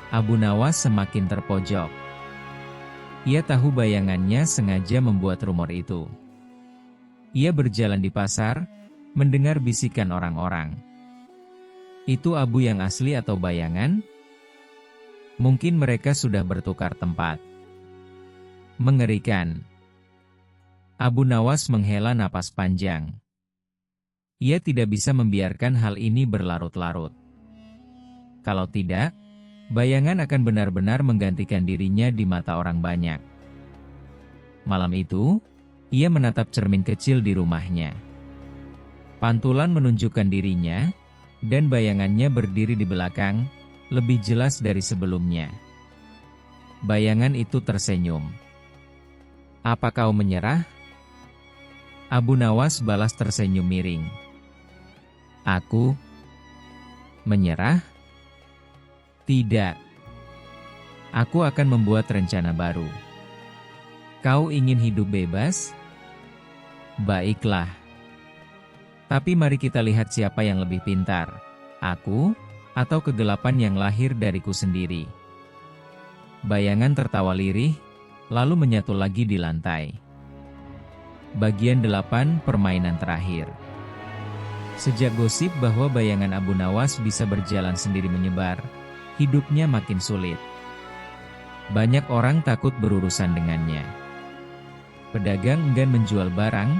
Abu Nawas semakin terpojok. Ia tahu bayangannya sengaja membuat rumor itu. Ia berjalan di pasar, mendengar bisikan orang-orang. Itu Abu yang asli atau bayangan? Mungkin mereka sudah bertukar tempat. Mengerikan. Abu Nawas menghela napas panjang. Ia tidak bisa membiarkan hal ini berlarut-larut. Kalau tidak, bayangan akan benar-benar menggantikan dirinya di mata orang banyak. Malam itu, ia menatap cermin kecil di rumahnya. Pantulan menunjukkan dirinya, dan bayangannya berdiri di belakang, lebih jelas dari sebelumnya. Bayangan itu tersenyum. "Apa kau menyerah?" Abu Nawas balas tersenyum miring. "Aku menyerah? Tidak. Aku akan membuat rencana baru." "Kau ingin hidup bebas? Baiklah. Tapi mari kita lihat siapa yang lebih pintar, aku atau kegelapan yang lahir dariku sendiri." Bayangan tertawa lirih, lalu menyatu lagi di lantai. Bagian 8, permainan terakhir. Sejak gosip bahwa bayangan Abu Nawas bisa berjalan sendiri menyebar, hidupnya makin sulit. Banyak orang takut berurusan dengannya. Pedagang enggan menjual barang,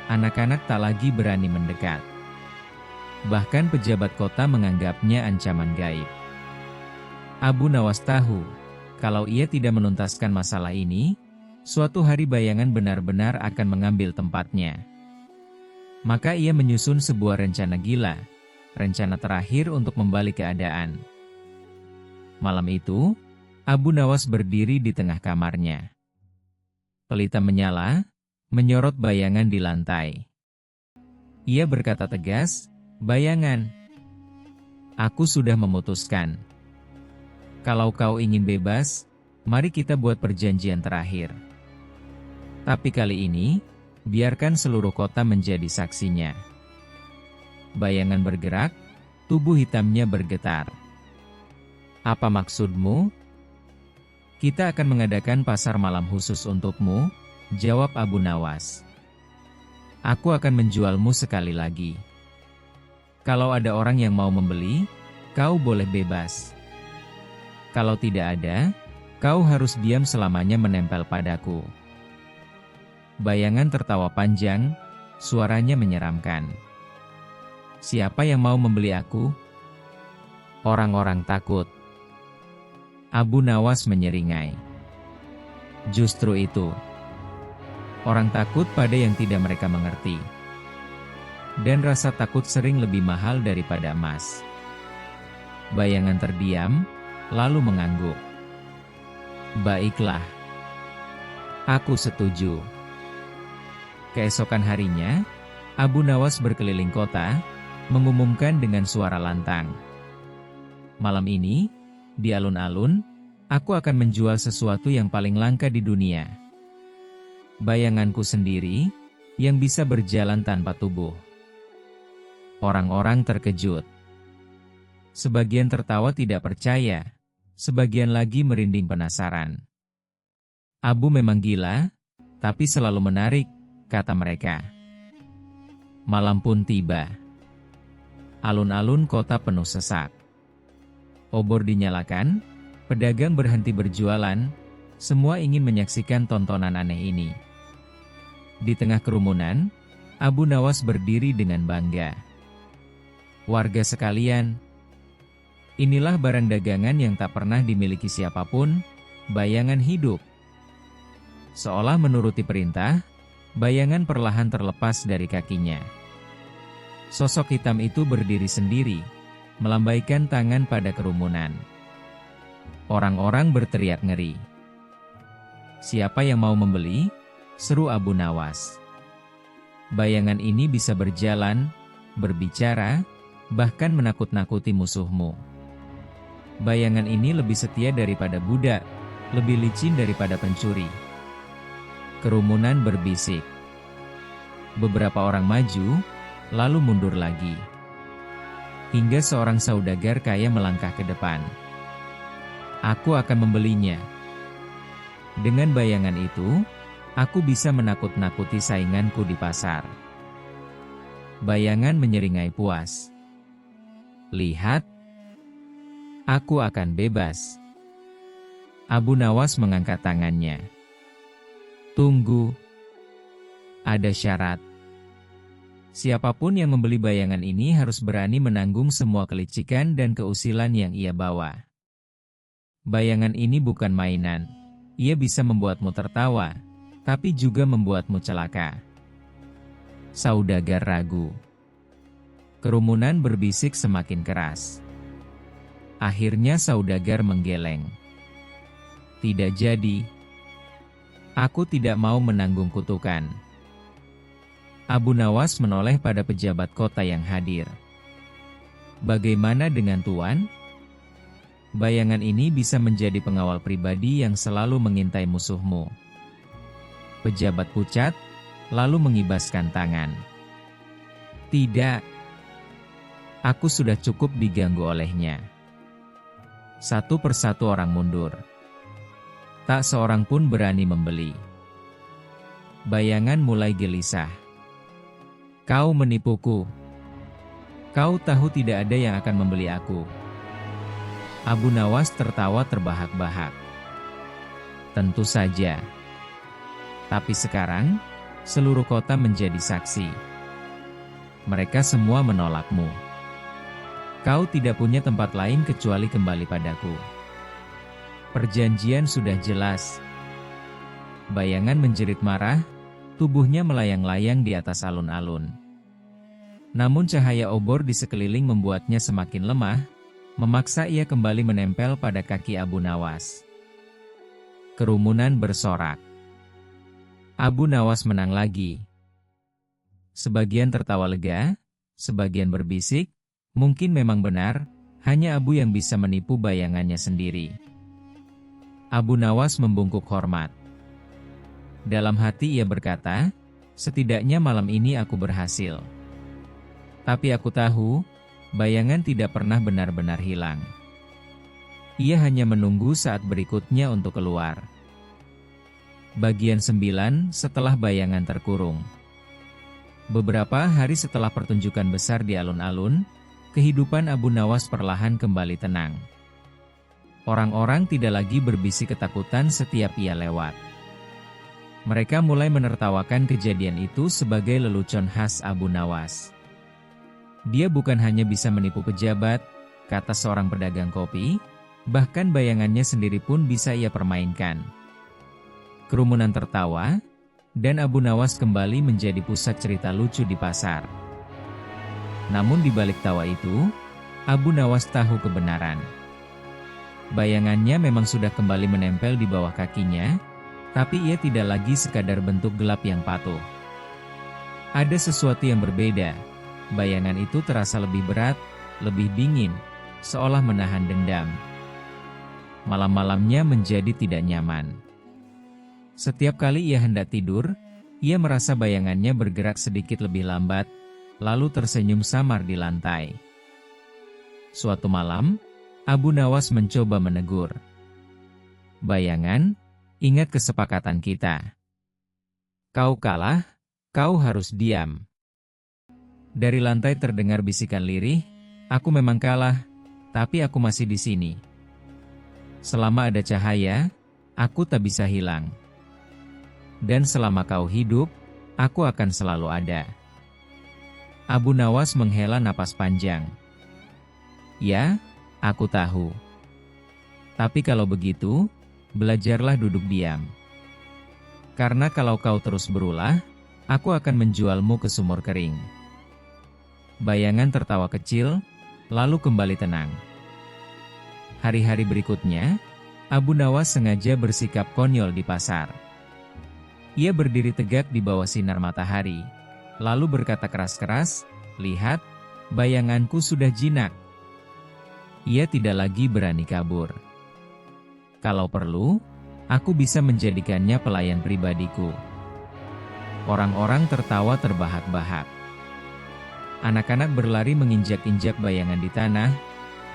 anak-anak tak lagi berani mendekat. Bahkan pejabat kota menganggapnya ancaman gaib. Abu Nawas tahu, kalau ia tidak menuntaskan masalah ini, suatu hari bayangan benar-benar akan mengambil tempatnya. Maka ia menyusun sebuah rencana gila, rencana terakhir untuk membalik keadaan. Malam itu, Abu Nawas berdiri di tengah kamarnya. Pelita menyala, menyorot bayangan di lantai. Ia berkata tegas, "Bayangan, aku sudah memutuskan. Kalau kau ingin bebas, mari kita buat perjanjian terakhir. Tapi kali ini, biarkan seluruh kota menjadi saksinya." Bayangan bergerak, tubuh hitamnya bergetar. "Apa maksudmu?" "Kita akan mengadakan pasar malam khusus untukmu," jawab Abu Nawas. "Aku akan menjualmu sekali lagi. Kalau ada orang yang mau membeli, kau boleh bebas. Kalau tidak ada, kau harus diam selamanya menempel padaku." Bayangan tertawa panjang, suaranya menyeramkan. "Siapa yang mau membeli aku?" Orang-orang takut. Abu Nawas menyeringai. Justru itu. Orang takut pada yang tidak mereka mengerti. Dan rasa takut sering lebih mahal daripada emas. Bayangan terdiam, lalu mengangguk. "Baiklah. Aku setuju." Keesokan harinya, Abu Nawas berkeliling kota, mengumumkan dengan suara lantang. "Malam ini, di alun-alun, aku akan menjual sesuatu yang paling langka di dunia. Bayanganku sendiri, yang bisa berjalan tanpa tubuh." Orang-orang terkejut. Sebagian tertawa tidak percaya, sebagian lagi merinding penasaran. "Abu memang gila, tapi selalu menarik," kata mereka. Malam pun tiba. Alun-alun kota penuh sesak. Obor dinyalakan, pedagang berhenti berjualan, semua ingin menyaksikan tontonan aneh ini. Di tengah kerumunan, Abu Nawas berdiri dengan bangga. "Warga sekalian, inilah barang dagangan yang tak pernah dimiliki siapapun, bayangan hidup." Seolah menuruti perintah, bayangan perlahan terlepas dari kakinya. Sosok hitam itu berdiri sendiri, melambaikan tangan pada kerumunan. Orang-orang berteriak ngeri. "Siapa yang mau membeli?" seru Abu Nawas. "Bayangan ini bisa berjalan, berbicara, bahkan menakut-nakuti musuhmu. Bayangan ini lebih setia daripada budak, lebih licin daripada pencuri." Kerumunan berbisik. Beberapa orang maju, lalu mundur lagi. Hingga seorang saudagar kaya melangkah ke depan. "Aku akan membelinya. Dengan bayangan itu, aku bisa menakut-nakuti sainganku di pasar." Bayangan menyeringai puas. "Lihat, aku akan bebas." Abu Nawas mengangkat tangannya. "Tunggu. Ada syarat. Siapapun yang membeli bayangan ini harus berani menanggung semua kelicikan dan keusilan yang ia bawa. Bayangan ini bukan mainan. Ia bisa membuatmu tertawa, tapi juga membuatmu celaka." Saudagar ragu. Kerumunan berbisik semakin keras. Akhirnya saudagar menggeleng. "Tidak jadi. Aku tidak mau menanggung kutukan." Abu Nawas menoleh pada pejabat kota yang hadir. "Bagaimana dengan Tuan? Bayangan ini bisa menjadi pengawal pribadi yang selalu mengintai musuhmu." Pejabat pucat, lalu mengibaskan tangan. "Tidak. Aku sudah cukup diganggu olehnya." Satu persatu orang mundur. Tak seorang pun berani membeli. Bayangan mulai gelisah. "Kau menipuku. Kau tahu tidak ada yang akan membeli aku. Abu Nawas tertawa terbahak-bahak. Tentu saja. Tapi sekarang, seluruh kota menjadi saksi. Mereka semua menolakmu. Kau tidak punya tempat lain kecuali kembali padaku. Perjanjian sudah jelas. Bayangan menjerit marah, tubuhnya melayang-layang di atas alun-alun. Namun cahaya obor di sekeliling membuatnya semakin lemah, memaksa ia kembali menempel pada kaki Abu Nawas. Kerumunan bersorak. Abu Nawas menang lagi. Sebagian tertawa lega, sebagian berbisik, mungkin memang benar, hanya Abu yang bisa menipu bayangannya sendiri. Abu Nawas membungkuk hormat. Dalam hati ia berkata, setidaknya malam ini aku berhasil. Tapi aku tahu, bayangan tidak pernah benar-benar hilang. Ia hanya menunggu saat berikutnya untuk keluar. Bagian 9 setelah bayangan terkurung. Beberapa hari setelah pertunjukan besar di alun-alun, kehidupan Abu Nawas perlahan kembali tenang. Orang-orang tidak lagi berbisik ketakutan setiap ia lewat. Mereka mulai menertawakan kejadian itu sebagai lelucon khas Abu Nawas. Dia bukan hanya bisa menipu pejabat, kata seorang pedagang kopi, bahkan bayangannya sendiri pun bisa ia permainkan. Kerumunan tertawa, dan Abu Nawas kembali menjadi pusat cerita lucu di pasar. Namun di balik tawa itu, Abu Nawas tahu kebenaran. Bayangannya memang sudah kembali menempel di bawah kakinya, tapi ia tidak lagi sekadar bentuk gelap yang patuh. Ada sesuatu yang berbeda. Bayangan itu terasa lebih berat, lebih dingin, seolah menahan dendam. Malam-malamnya menjadi tidak nyaman. Setiap kali ia hendak tidur, ia merasa bayangannya bergerak sedikit lebih lambat, lalu tersenyum samar di lantai. Suatu malam, Abu Nawas mencoba menegur. Bayangan, ingat kesepakatan kita. Kau kalah, kau harus diam. Dari lantai terdengar bisikan lirih, aku memang kalah, tapi aku masih di sini. Selama ada cahaya, aku tak bisa hilang. Dan selama kau hidup, aku akan selalu ada. Abu Nawas menghela napas panjang. Ya, aku tahu. Tapi kalau begitu, belajarlah duduk diam. Karena kalau kau terus berulah, aku akan menjualmu ke sumur kering. Bayangan tertawa kecil, lalu kembali tenang. Hari-hari berikutnya, Abu Nawas sengaja bersikap konyol di pasar. Ia berdiri tegak di bawah sinar matahari, lalu berkata keras-keras, "Lihat, bayanganku sudah jinak." Ia tidak lagi berani kabur. Kalau perlu, aku bisa menjadikannya pelayan pribadiku. Orang-orang tertawa terbahak-bahak. Anak-anak berlari menginjak-injak bayangan di tanah,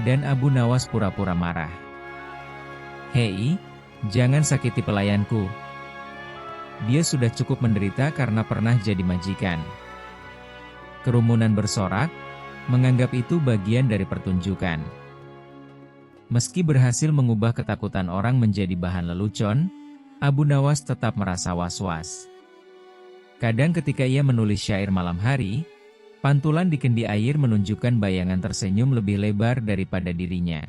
dan Abu Nawas pura-pura marah. "Hei, jangan sakiti pelayanku. Dia sudah cukup menderita karena pernah jadi majikan." Kerumunan bersorak, menganggap itu bagian dari pertunjukan. Meski berhasil mengubah ketakutan orang menjadi bahan lelucon, Abu Nawas tetap merasa was-was. Kadang ketika ia menulis syair malam hari, pantulan di kendi air menunjukkan bayangan tersenyum lebih lebar daripada dirinya.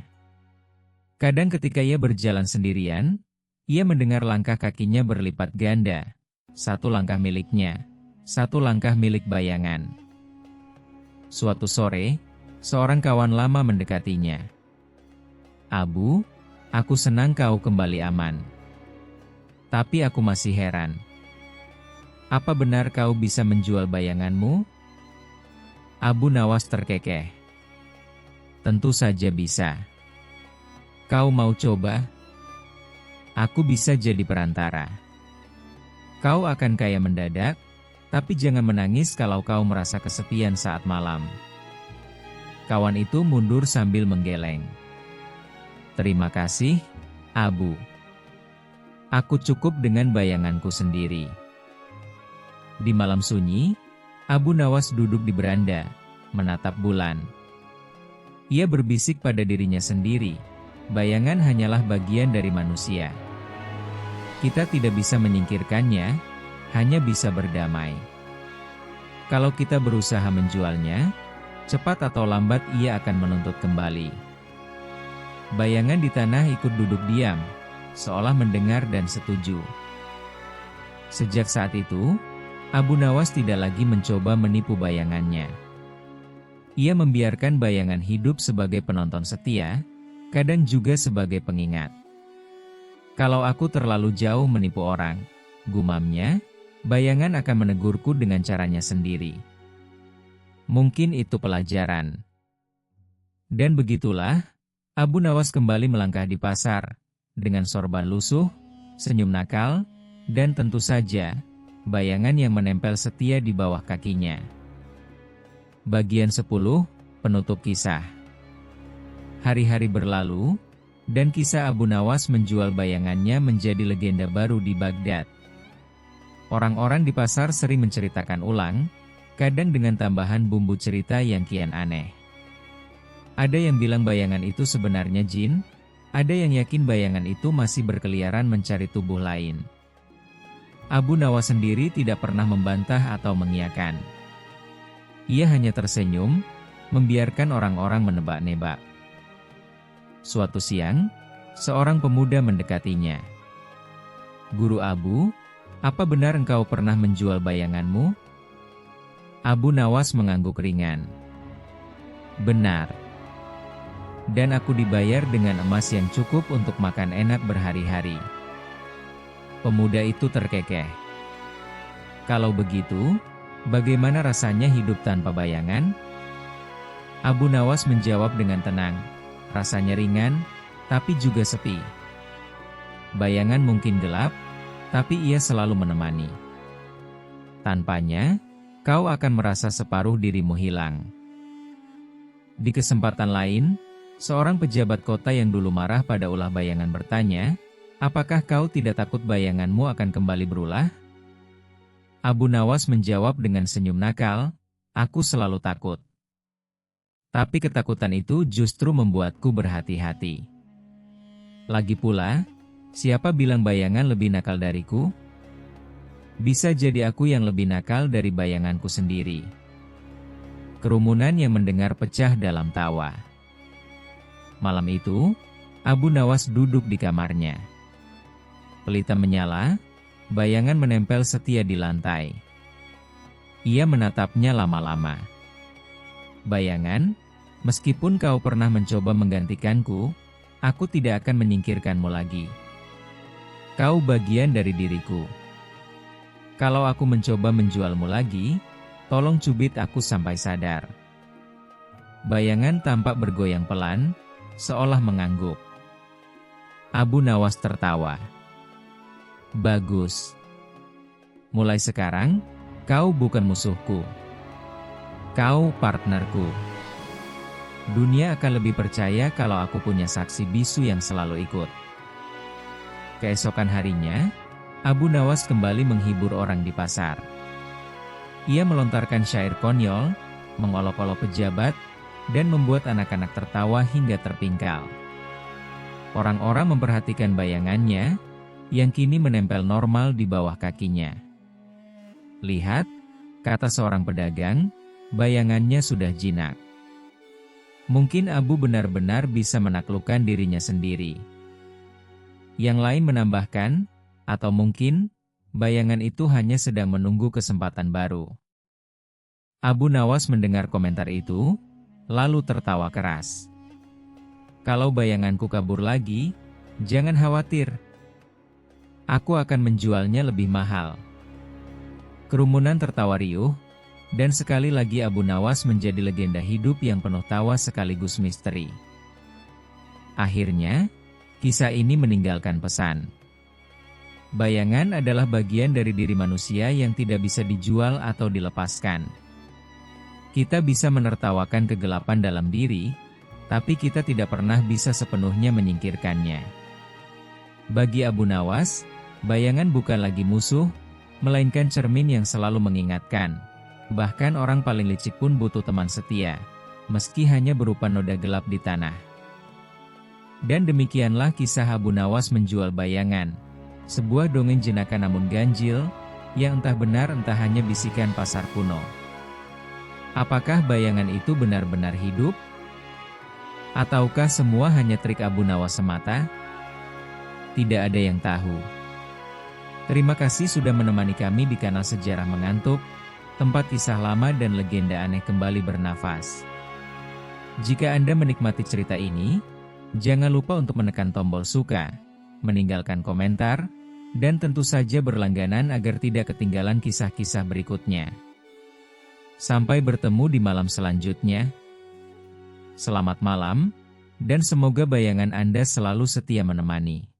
Kadang ketika ia berjalan sendirian, ia mendengar langkah kakinya berlipat ganda. Satu langkah miliknya, satu langkah milik bayangan. Suatu sore, seorang kawan lama mendekatinya. "Abu, aku senang kau kembali aman. Tapi aku masih heran. Apa benar kau bisa menjual bayanganmu?" Abu Nawas terkekeh. "Tentu saja bisa. Kau mau coba? Aku bisa jadi perantara. Kau akan kaya mendadak, tapi jangan menangis kalau kau merasa kesepian saat malam." Kawan itu mundur sambil menggeleng. "Terima kasih, Abu. Aku cukup dengan bayanganku sendiri." Di malam sunyi, Abu Nawas duduk di beranda, menatap bulan. Ia berbisik pada dirinya sendiri, bayangan hanyalah bagian dari manusia. Kita tidak bisa menyingkirkannya, hanya bisa berdamai. Kalau kita berusaha menjualnya, cepat atau lambat ia akan menuntut kembali. Bayangan di tanah ikut duduk diam, seolah mendengar dan setuju. Sejak saat itu, Abu Nawas tidak lagi mencoba menipu bayangannya. Ia membiarkan bayangan hidup sebagai penonton setia, kadang juga sebagai pengingat. Kalau aku terlalu jauh menipu orang, gumamnya, bayangan akan menegurku dengan caranya sendiri. Mungkin itu pelajaran. Dan begitulah, Abu Nawas kembali melangkah di pasar, dengan sorban lusuh, senyum nakal, dan tentu saja, bayangan yang menempel setia di bawah kakinya. Bagian 10, penutup kisah. Hari-hari berlalu, dan kisah Abu Nawas menjual bayangannya menjadi legenda baru di Baghdad. Orang-orang di pasar sering menceritakan ulang, kadang dengan tambahan bumbu cerita yang kian aneh. Ada yang bilang bayangan itu sebenarnya jin, ada yang yakin bayangan itu masih berkeliaran mencari tubuh lain. Abu Nawas sendiri tidak pernah membantah atau mengiyakan. Ia hanya tersenyum, membiarkan orang-orang menebak-nebak. Suatu siang, seorang pemuda mendekatinya. "Guru Abu, apa benar engkau pernah menjual bayanganmu?" Abu Nawas mengangguk ringan. "Benar. Dan aku dibayar dengan emas yang cukup untuk makan enak berhari-hari." Pemuda itu terkekeh. "Kalau begitu, bagaimana rasanya hidup tanpa bayangan?" Abu Nawas menjawab dengan tenang, "Rasanya ringan, tapi juga sepi. Bayangan mungkin gelap, tapi ia selalu menemani. Tanpanya, kau akan merasa separuh dirimu hilang." Di kesempatan lain, seorang pejabat kota yang dulu marah pada ulah bayangan bertanya, "Apakah kau tidak takut bayanganmu akan kembali berulah?" Abu Nawas menjawab dengan senyum nakal, "Aku selalu takut. Tapi ketakutan itu justru membuatku berhati-hati. Lagi pula, siapa bilang bayangan lebih nakal dariku? Bisa jadi aku yang lebih nakal dari bayanganku sendiri." Kerumunan yang mendengar pecah dalam tawa. Malam itu, Abu Nawas duduk di kamarnya. Pelita menyala, bayangan menempel setia di lantai. Ia menatapnya lama-lama. "Bayangan, meskipun kau pernah mencoba menggantikanku, aku tidak akan menyingkirkanmu lagi. Kau bagian dari diriku. Kalau aku mencoba menjualmu lagi, tolong cubit aku sampai sadar." Bayangan tampak bergoyang pelan, seolah mengangguk. Abu Nawas tertawa. "Bagus. Mulai sekarang, kau bukan musuhku. Kau partnerku. Dunia akan lebih percaya kalau aku punya saksi bisu yang selalu ikut." Keesokan harinya, Abu Nawas kembali menghibur orang di pasar. Ia melontarkan syair konyol, mengolok-olok pejabat, dan membuat anak-anak tertawa hingga terpingkal. Orang-orang memperhatikan bayangannya, yang kini menempel normal di bawah kakinya. "Lihat," kata seorang pedagang, "bayangannya sudah jinak." Mungkin Abu benar-benar bisa menaklukkan dirinya sendiri. Yang lain menambahkan, atau mungkin, bayangan itu hanya sedang menunggu kesempatan baru. Abu Nawas mendengar komentar itu, lalu tertawa keras. "Kalau bayanganku kabur lagi, jangan khawatir. Aku akan menjualnya lebih mahal." Kerumunan tertawa riuh, dan sekali lagi Abu Nawas menjadi legenda hidup yang penuh tawa sekaligus misteri. Akhirnya, kisah ini meninggalkan pesan. Bayangan adalah bagian dari diri manusia yang tidak bisa dijual atau dilepaskan. Kita bisa menertawakan kegelapan dalam diri, tapi kita tidak pernah bisa sepenuhnya menyingkirkannya. Bagi Abu Nawas, bayangan bukan lagi musuh, melainkan cermin yang selalu mengingatkan, Bahkan orang paling licik pun butuh teman setia, meski hanya berupa noda gelap di tanah. Dan demikianlah kisah Abu Nawas menjual bayangan. Sebuah dongeng jenaka namun ganjil, yang entah benar entah hanya bisikan pasar kuno. Apakah bayangan itu benar-benar hidup? Ataukah semua hanya trik Abu Nawas semata? Tidak ada yang tahu. Terima kasih sudah menemani kami di kanal Sejarah Mengantuk, tempat kisah lama dan legenda aneh kembali bernafas. Jika Anda menikmati cerita ini, jangan lupa untuk menekan tombol suka, meninggalkan komentar, dan tentu saja berlangganan agar tidak ketinggalan kisah-kisah berikutnya. Sampai bertemu di malam selanjutnya. Selamat malam, dan semoga bayangan Anda selalu setia menemani.